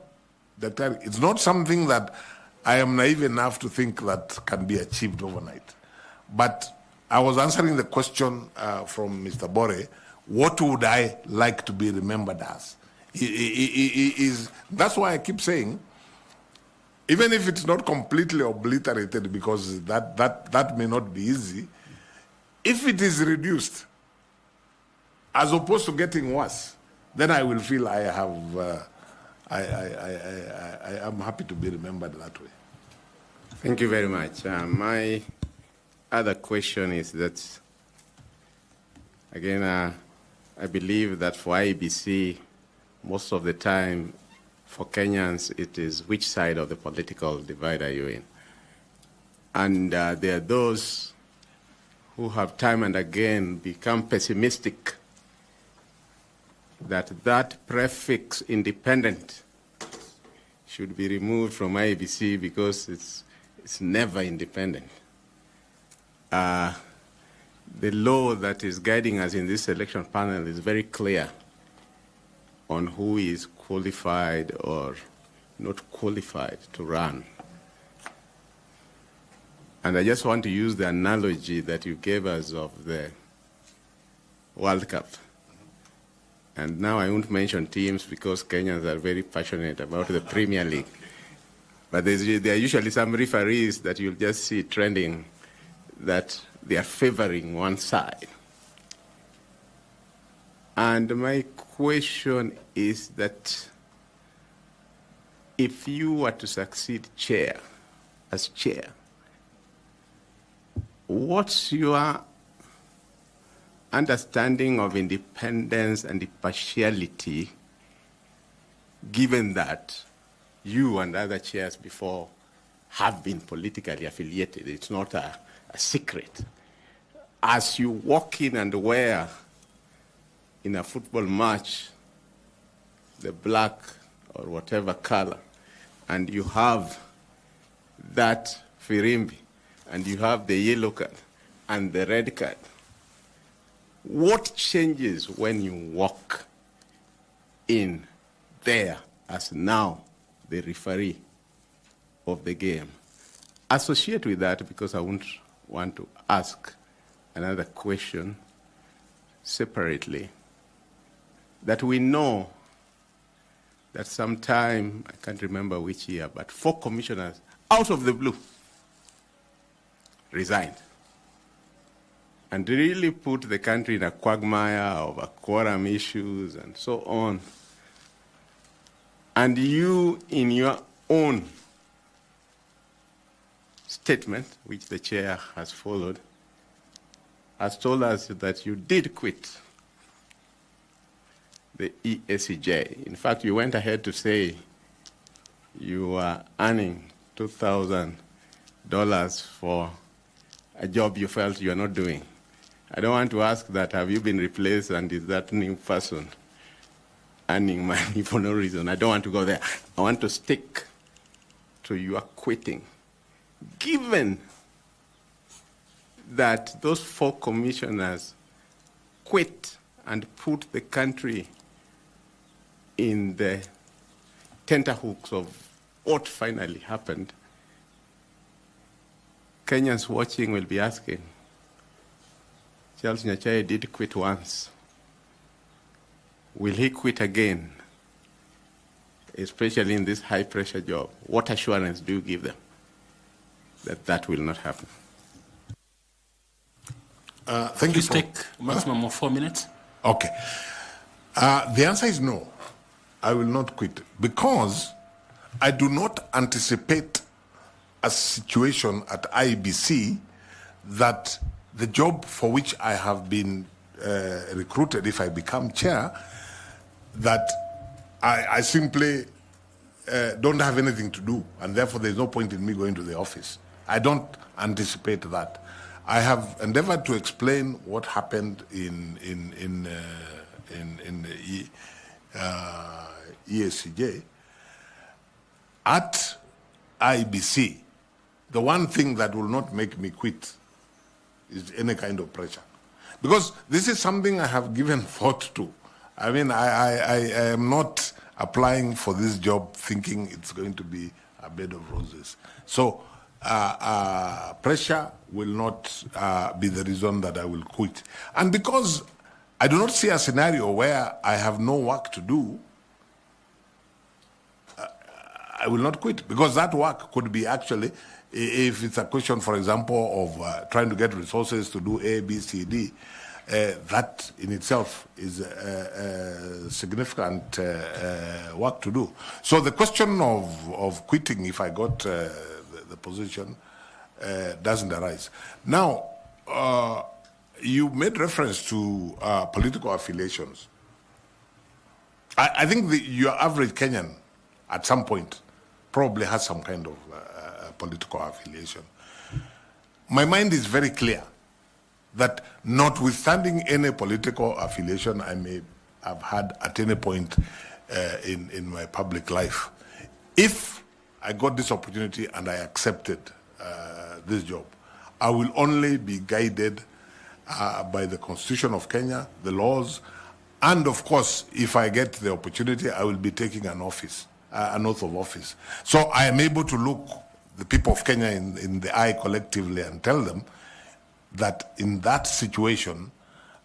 something that I am naive enough to think that can be achieved overnight. But I was answering the question from Mr. Bore, what would I like to be remembered as? That's why I keep saying, even if it's not completely obliterated, because that may not be easy, if it is reduced, as opposed to getting worse, then I will feel I am happy to be remembered that way. Thank you very much. My other question is that, again, I believe that for IEBC, most of the time, for Kenyans, it is which side of the political divide are you in? And there are those who have time and again become pessimistic that prefix independent should be removed from IEBC because it's never independent. The law that is guiding us in this selection panel is very clear on who is qualified or not qualified to run. And I just want to use the analogy that you gave us of the World Cup. And now I won't mention teams because Kenyans are very passionate about the Premier League. But there are usually some referees that you'll just see trending that they are favoring one side. And my question is that if you were to succeed as chair, what's your understanding of independence and impartiality, given that you and other chairs before have been politically affiliated? It's not a secret. As you walk in and wear in a football match the black or whatever color, and you have that firimbi, and you have the yellow card and the red card, what changes when you walk in there as now the referee of the game? Associate with that, because I won't want to ask another question separately, that we know that sometime, I can't remember which year, but 4 commissioners out of the blue resigned and really put the country in a quagmire over quorum issues and so on. And you, in your own statement, which the chair has followed, has told us that you did quit the ESCJ. In fact, you went ahead to say you were earning $2,000 for a job you felt you are not doing. I don't want to ask that, have you been replaced and is that new person earning money for no reason? I don't want to go there. I want to stick to your quitting. Given that those 4 commissioners quit and put the country in the tenterhooks of what finally happened, Kenyans watching will be asking, Charles Nyachae did quit once. Will he quit again? Especially in this high-pressure job. What assurance do you give them that that will not happen? Thank you. Please take maximum of 4 minutes. Okay. The answer is no. I will not quit, because I do not anticipate a situation at IEBC that the job for which I have been recruited, if I become chair, that I simply don't have anything to do, and therefore there's no point in me going to the office. I don't anticipate that. I have endeavored to explain what happened in the ESCJ. At IEBC, the one thing that will not make me quit is any kind of pressure. Because this is something I have given thought to. I mean, I am not applying for this job thinking it's going to be a bed of roses. So pressure will not be the reason that I will quit. And because I do not see a scenario where I have no work to do, I will not quit, because that work could be actually, if it's a question, for example, of trying to get resources to do A, B, C, D, that in itself is significant work to do. So the question of quitting, if I got the position, doesn't arise. Now, you made reference to political affiliations. I think your average Kenyan, at some point, probably has some kind of political affiliation. My mind is very clear that notwithstanding any political affiliation I may have had at any point in my public life, if I got this opportunity and I accepted this job, I will only be guided by the Constitution of Kenya, the laws, and of course, if I get the opportunity, I will be taking an office, an oath of office. So I am able to look the people of Kenya in the eye collectively and tell them that in that situation,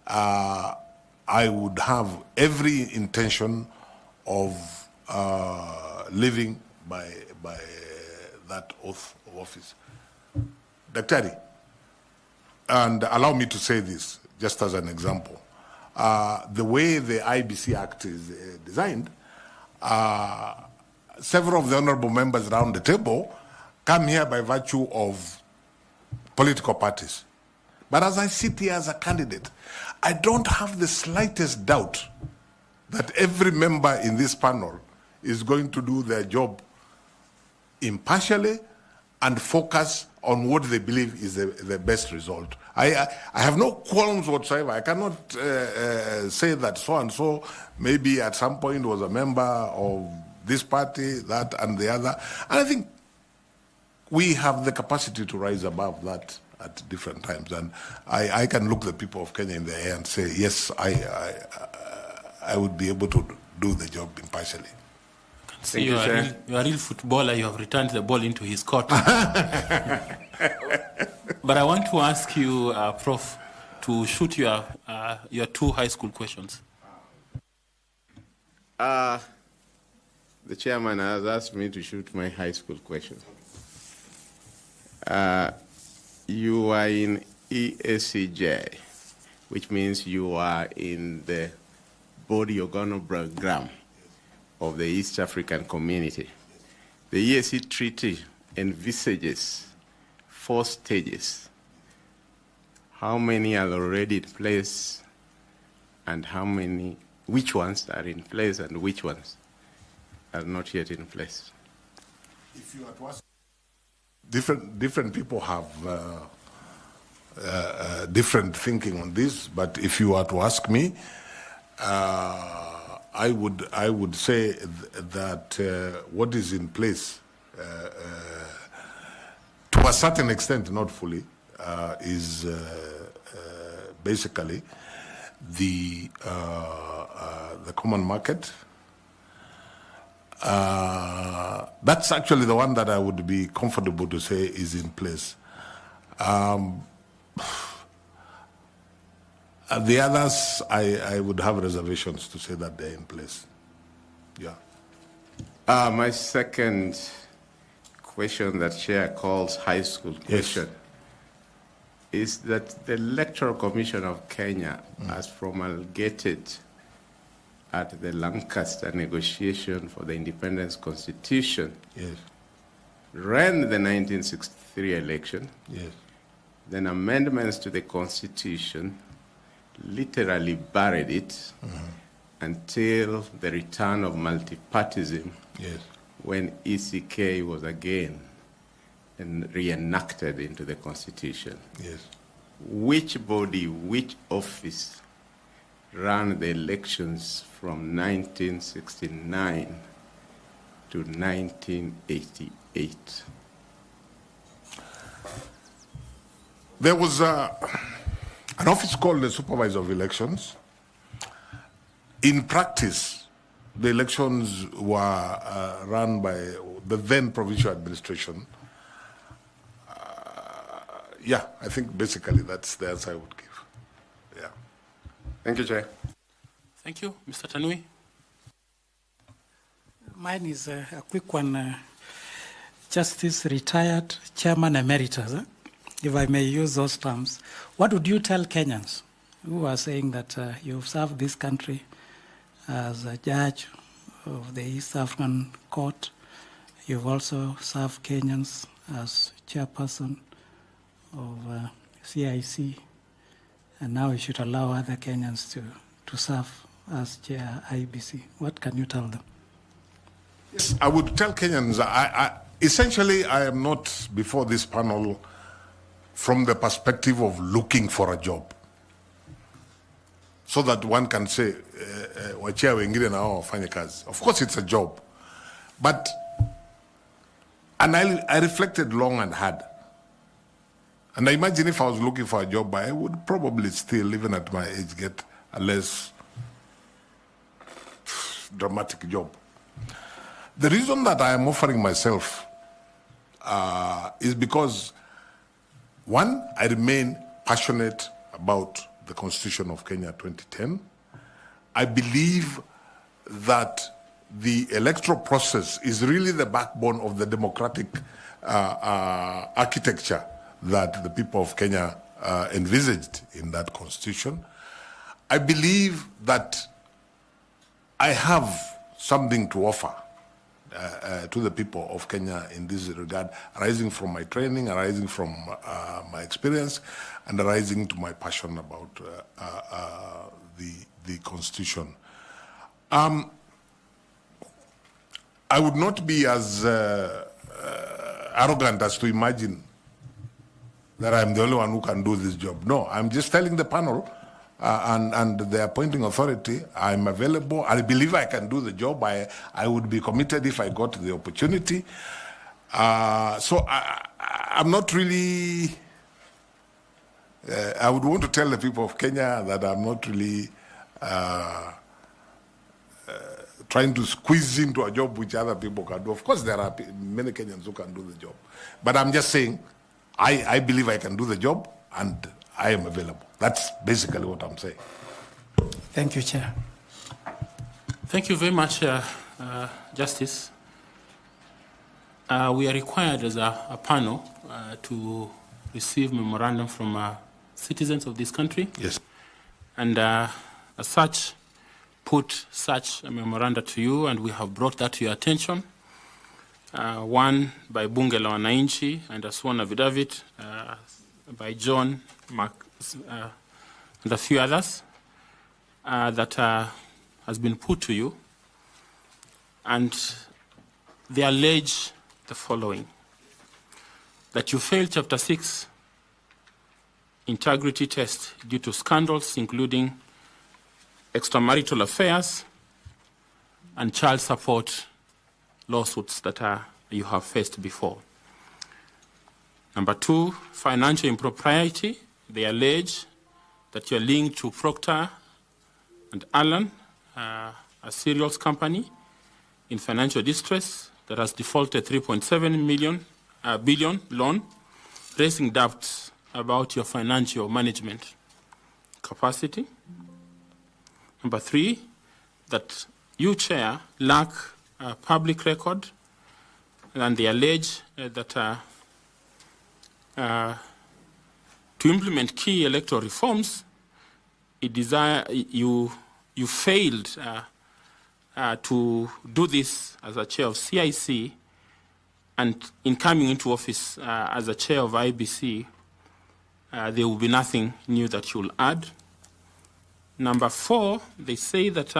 I would have every intention of living by that oath of office. Daktari, and allow me to say this just as an example. The way the IEBC Act is designed, several of the honorable members around the table come here by virtue of political parties. But as I sit here as a candidate, I don't have the slightest doubt that every member in this panel is going to do their job impartially and focus on what they believe is the best result. I have no qualms whatsoever. I cannot say that so-and-so maybe at some point was a member of this party, that and the other. And I think we have the capacity to rise above that at different times. And I can look the people of Kenya in the eye and say, yes, I would be able to do the job impartially. So you are a real footballer. You have returned the ball into his court. But I want to ask you, Prof, to shoot your two high school questions. The chairman has asked me to shoot my high school question. You are in ESCJ, which means you are in the body organogram of the East African community. The ESC Treaty envisages 4 stages. How many are already in place, and which ones are in place and which ones are not yet in place? If you are to ask, different people have different thinking on this, but if you are to ask me, I would say that what is in place, to a certain extent, not fully, is basically the common market. That's actually the one that I would be comfortable to say is in place. The others, I would have reservations to say that they're in place. Yeah. My second question that Chair calls high school question is that the Electoral Commission of Kenya has promulgated at the Lancaster negotiation for the Independence Constitution, ran the 1963 election, then amendments to the Constitution literally buried it until the return of multipartism, when ECK was again reenacted into the Constitution. Which body, which office ran the elections from 1969 to 1988? There was an office called the Supervisor of Elections. In practice, the elections were run by the then provincial administration. Yeah, I think basically that's the answer I would give. Yeah. Thank you, Chair. Thank you. Mr. Tanui? Mine is a quick one. Justice retired chairman emeritus, if I may use those terms. What would you tell Kenyans who are saying that you've served this country as a judge of the East African Court? You've also served Kenyans as chairperson of CIC, and now you should allow other Kenyans to serve as chair IEBC. What can you tell them? Yes, I would tell Kenyans, essentially, I am not before this panel from the perspective of looking for a job, so that one can say, wachia wengine na wao wafanye kazi. Of course, it's a job. But, and I reflected long and hard. And I imagine if I was looking for a job, I would probably still, even at my age, get a less dramatic job. The reason that I am offering myself is because, one, I remain passionate about the Constitution of Kenya 2010. I believe that the electoral process is really the backbone of the democratic architecture that the people of Kenya envisaged in that Constitution. I believe that I have something to offer to the people of Kenya in this regard, arising from my training, arising from my experience, and arising to my passion about the Constitution. I would not be as arrogant as to imagine that I'm the only one who can do this job. No, I'm just telling the panel and the appointing authority, I'm available. I believe I can do the job. I would be committed if I got the opportunity. So I'm not really, I would want to tell the people of Kenya that I'm not really trying to squeeze into a job which other people can do. Of course, there are many Kenyans who can do the job. But I'm just saying, I believe I can do the job and I am available. That's basically what I'm saying. Thank you, Chair. Thank you very much, Justice. We are required as a panel to receive memorandum from citizens of this country. Yes. And as such, put such a memoranda to you, and we have brought that to your attention. One by Bunge la Wananchi and a sworn affidavit by John Mark, and a few others that has been put to you. And they allege the following: that you failed Chapter 6 integrity test due to scandals including extramarital affairs and child support lawsuits that you have faced before. Number 2, financial impropriety. They allege that you are linked to Procter and Allen, a cereals company in financial distress that has defaulted 3.7 billion loan, raising doubts about your financial management capacity. Number 3, that you, Chair, lack a public record, and they allege that to implement key electoral reforms, you failed to do this as a chair of CIC, and in coming into office as a chair of IEBC, there will be nothing new that you'll add. Number 4, they say that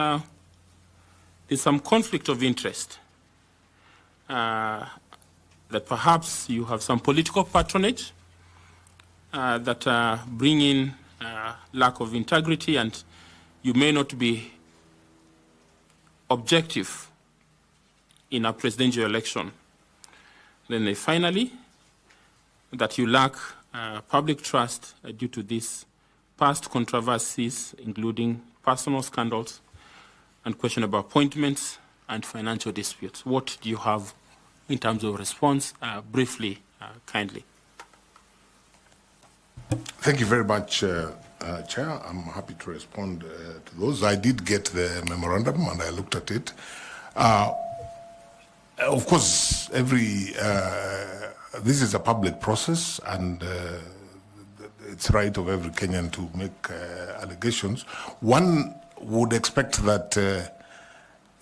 there's some conflict of interest, that perhaps you have some political patronage that bring in lack of integrity, and you may not be objective in a presidential election. Then finally, that you lack public trust due to these past controversies, including personal scandals and question about appointments and financial disputes. What do you have in terms of response? Briefly, kindly. Thank you very much, Chair. I'm happy to respond to those. I did get the memorandum and I looked at it. Of course, this is a public process, and it's right of every Kenyan to make allegations. One would expect that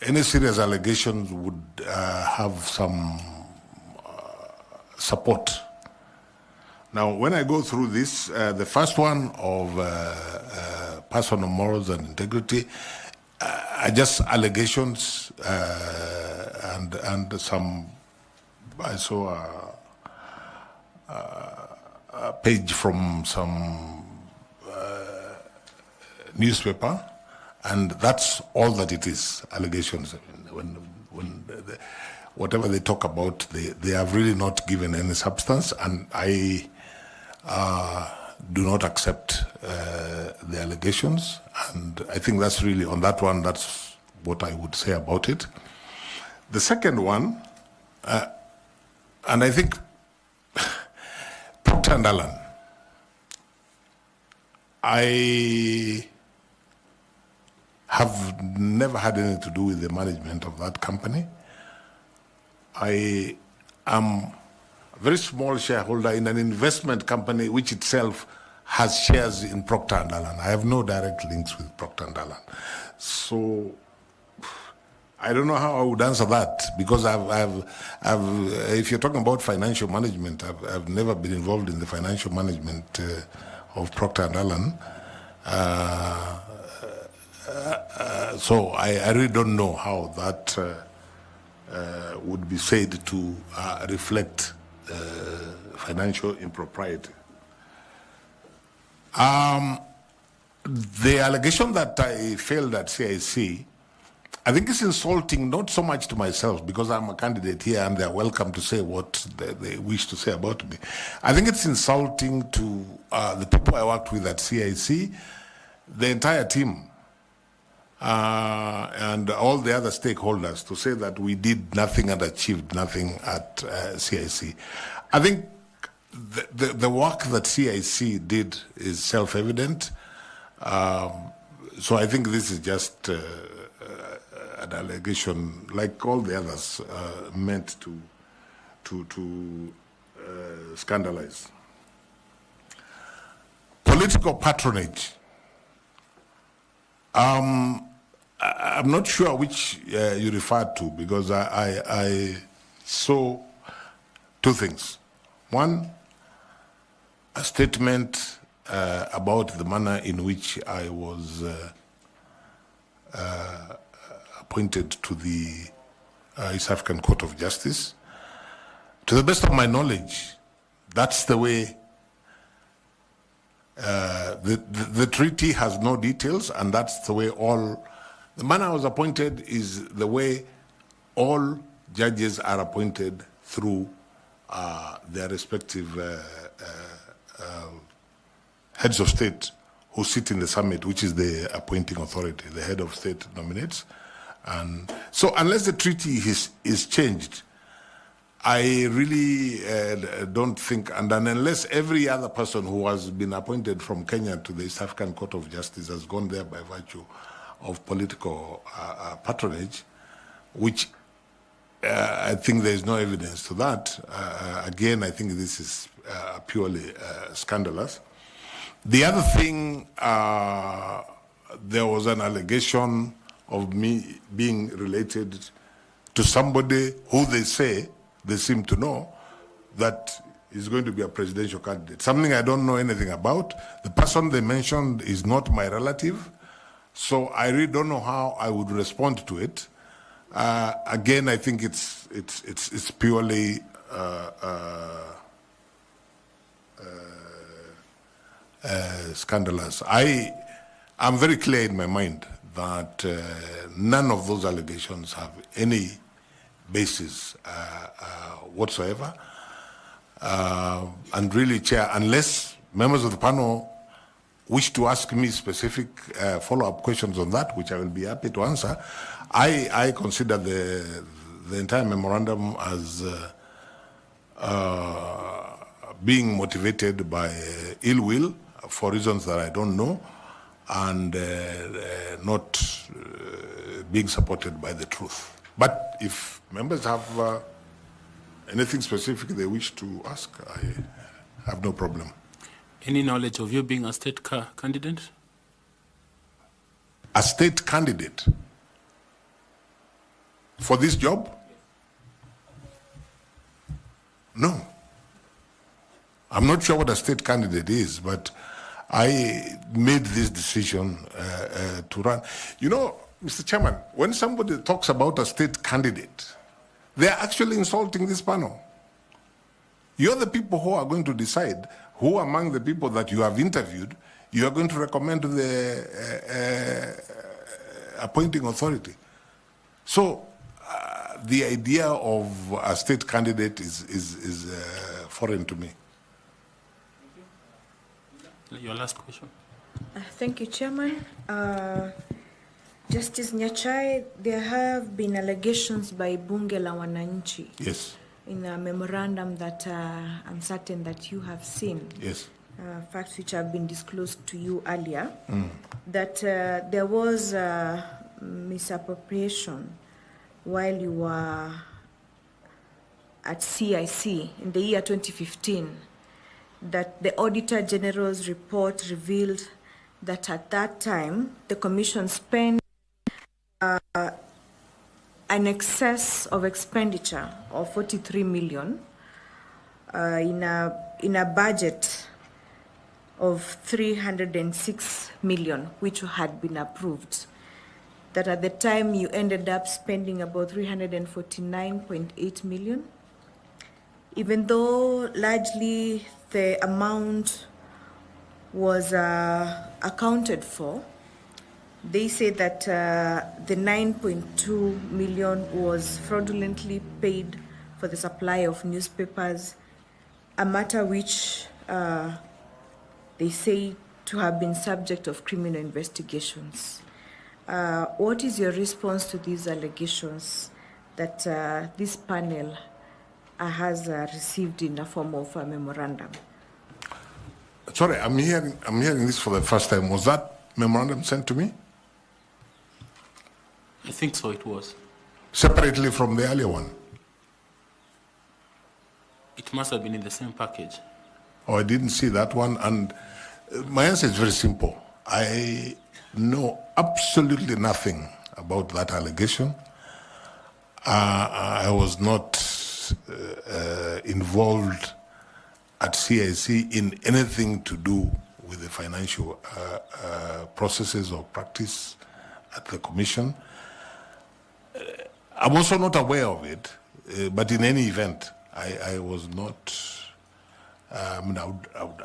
any serious allegations would have some support. Now, when I go through this, the first one of personal morals and integrity are just allegations and some. I saw a page from some newspaper, and that's all that it is, allegations. Whatever they talk about, they have really not given any substance, and I do not accept the allegations, and I think that's really, on that one, that's what I would say about it. The second one, and I think Procter & Allen, I have never had anything to do with the management of that company. I am a very small shareholder in an investment company which itself has shares in Procter & Allen. I have no direct links with Procter & Allen. So I don't know how I would answer that, because if you're talking about financial management, I've never been involved in the financial management of Procter & Allen. So I really don't know how that would be said to reflect financial impropriety. The allegation that I failed at CIC, I think it's insulting, not so much to myself, because I'm a candidate here and they're welcome to say what they wish to say about me. I think it's insulting to the people I worked with at CIC, the entire team, and all the other stakeholders, to say that we did nothing and achieved nothing at CIC. I think the work that CIC did is self-evident. So I think this is just an allegation, like all the others, meant to scandalize. Political patronage. I'm not sure which you referred to, because I saw two things. One, a statement about the manner in which I was appointed to the East African Court of Justice. To the best of my knowledge, that's the way. The treaty has no details, and that's the way the manner I was appointed is the way all judges are appointed through their respective heads of state who sit in the summit, which is the appointing authority. The head of state nominates. And so unless the treaty is changed, I really don't think, and unless every other person who has been appointed from Kenya to the East African Court of Justice has gone there by virtue of political patronage, which I think there is no evidence to that. Again, I think this is purely scandalous. The other thing, there was an allegation of me being related to somebody who they seem to know that is going to be a presidential candidate. Something I don't know anything about. The person they mentioned is not my relative, so I really don't know how I would respond to it. Again, I think it's purely scandalous. I'm very clear in my mind that none of those allegations have any basis whatsoever. And really, Chair, unless members of the panel wish to ask me specific follow-up questions on that, which I will be happy to answer, I consider the entire memorandum as being motivated by ill will for reasons that I don't know, and not being supported by the truth. But if members have anything specific they wish to ask, I have no problem. Any knowledge of you being a state candidate? A state candidate for this job? No. I'm not sure what a state candidate is, but I made this decision to run. You know, Mr. Chairman, when somebody talks about a state candidate, they're actually insulting this panel. You're the people who are going to decide who among the people that you have interviewed you are going to recommend to the appointing authority. So the idea of a state candidate is foreign to me. Your last question. Thank you, Chairman. Justice Nyachae, there have been allegations by Bunge la Wananchi. Yes. In a memorandum that I'm certain that you have seen. Yes. Facts which have been disclosed to you earlier, that there was misappropriation while you were at CIC in the year 2015, that the Auditor General's report revealed that at that time, the Commission spent an excess of expenditure of 43 million in a budget of 306 million, which had been approved. That at the time you ended up spending about 349.8 million. Even though largely the amount was accounted for, they say that the 9.2 million was fraudulently paid for the supply of newspapers, a matter which they say to have been subject of criminal investigations. What is your response to these allegations that this panel has received in the form of a memorandum? Sorry, I'm hearing this for the first time. Was that memorandum sent to me? I think so, it was. Separately from the earlier one? It must have been in the same package. Oh, I didn't see that one. And my answer is very simple. I know absolutely nothing about that allegation. I was not involved at CIC in anything to do with the financial processes or practice at the Commission. I'm also not aware of it, but in any event, I was not. I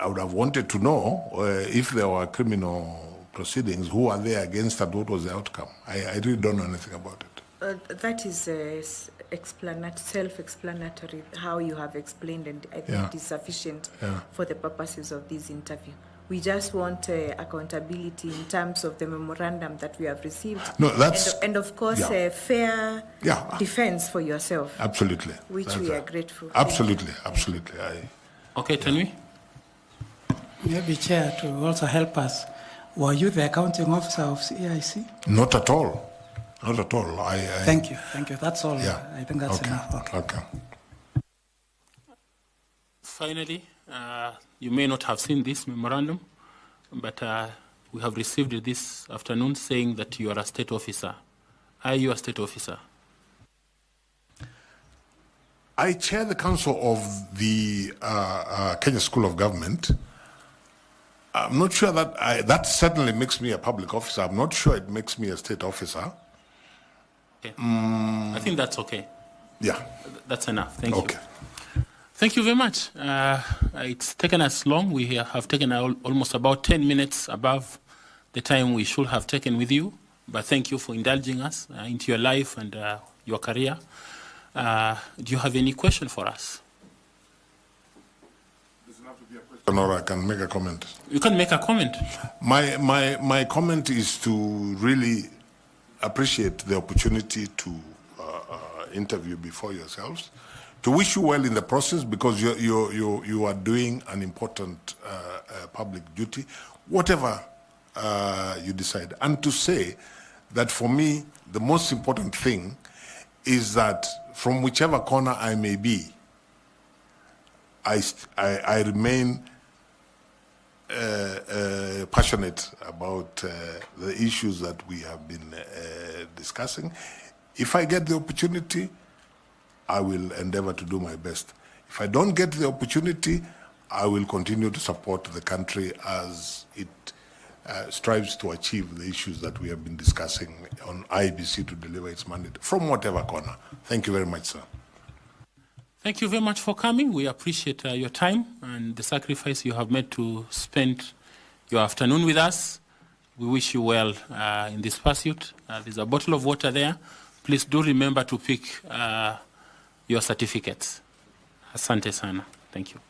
would have wanted to know if there were criminal proceedings, who are they against and what was the outcome. I really don't know anything about it. That is self-explanatory, how you have explained, and I think it is sufficient for the purposes of this interview. We just want accountability in terms of the memorandum that we have received. No, that's... And of course, a fair defense for yourself. Absolutely. Which we are grateful. Absolutely, absolutely. Okay, Tanwi? Maybe, Chair, to also help us, were you the accounting officer of CIC? Not at all. Not at all. Thank you. That's all. Yeah. I think that's okay. enough. Okay. Finally, you may not have seen this memorandum, but we have received it this afternoon saying that you are a state officer. Are you a state officer? I chair the council of the Kenya School of Government. I'm not sure that that certainly makes me a public officer. I'm not sure it makes me a state officer. Okay. I think that's okay. Yeah. That's enough. Thank you. Okay. Thank you very much. It's taken us long. We have taken almost about 10 minutes above the time we should have taken with you. But thank you for indulging us into your life and your career. Do you have any question for us? Doesn't have to be a question. Or I can make a comment. You can make a comment. My comment is to really appreciate the opportunity to interview before yourselves, to wish you well in the process, because you are doing an important public duty, whatever you decide. And to say that for me, the most important thing is that from whichever corner I may be, I remain passionate about the issues that we have been discussing. If I get the opportunity, I will endeavor to do my best. If I don't get the opportunity, I will continue to support the country as it strives to achieve the issues that we have been discussing on IEBC to deliver its mandate from whatever corner. Thank you very much, sir. Thank you very much for coming. We appreciate your time and the sacrifice you have made to spend your afternoon with us. We wish you well in this pursuit. There's a bottle of water there. Please do remember to pick your certificates. Asante sana. Thank you.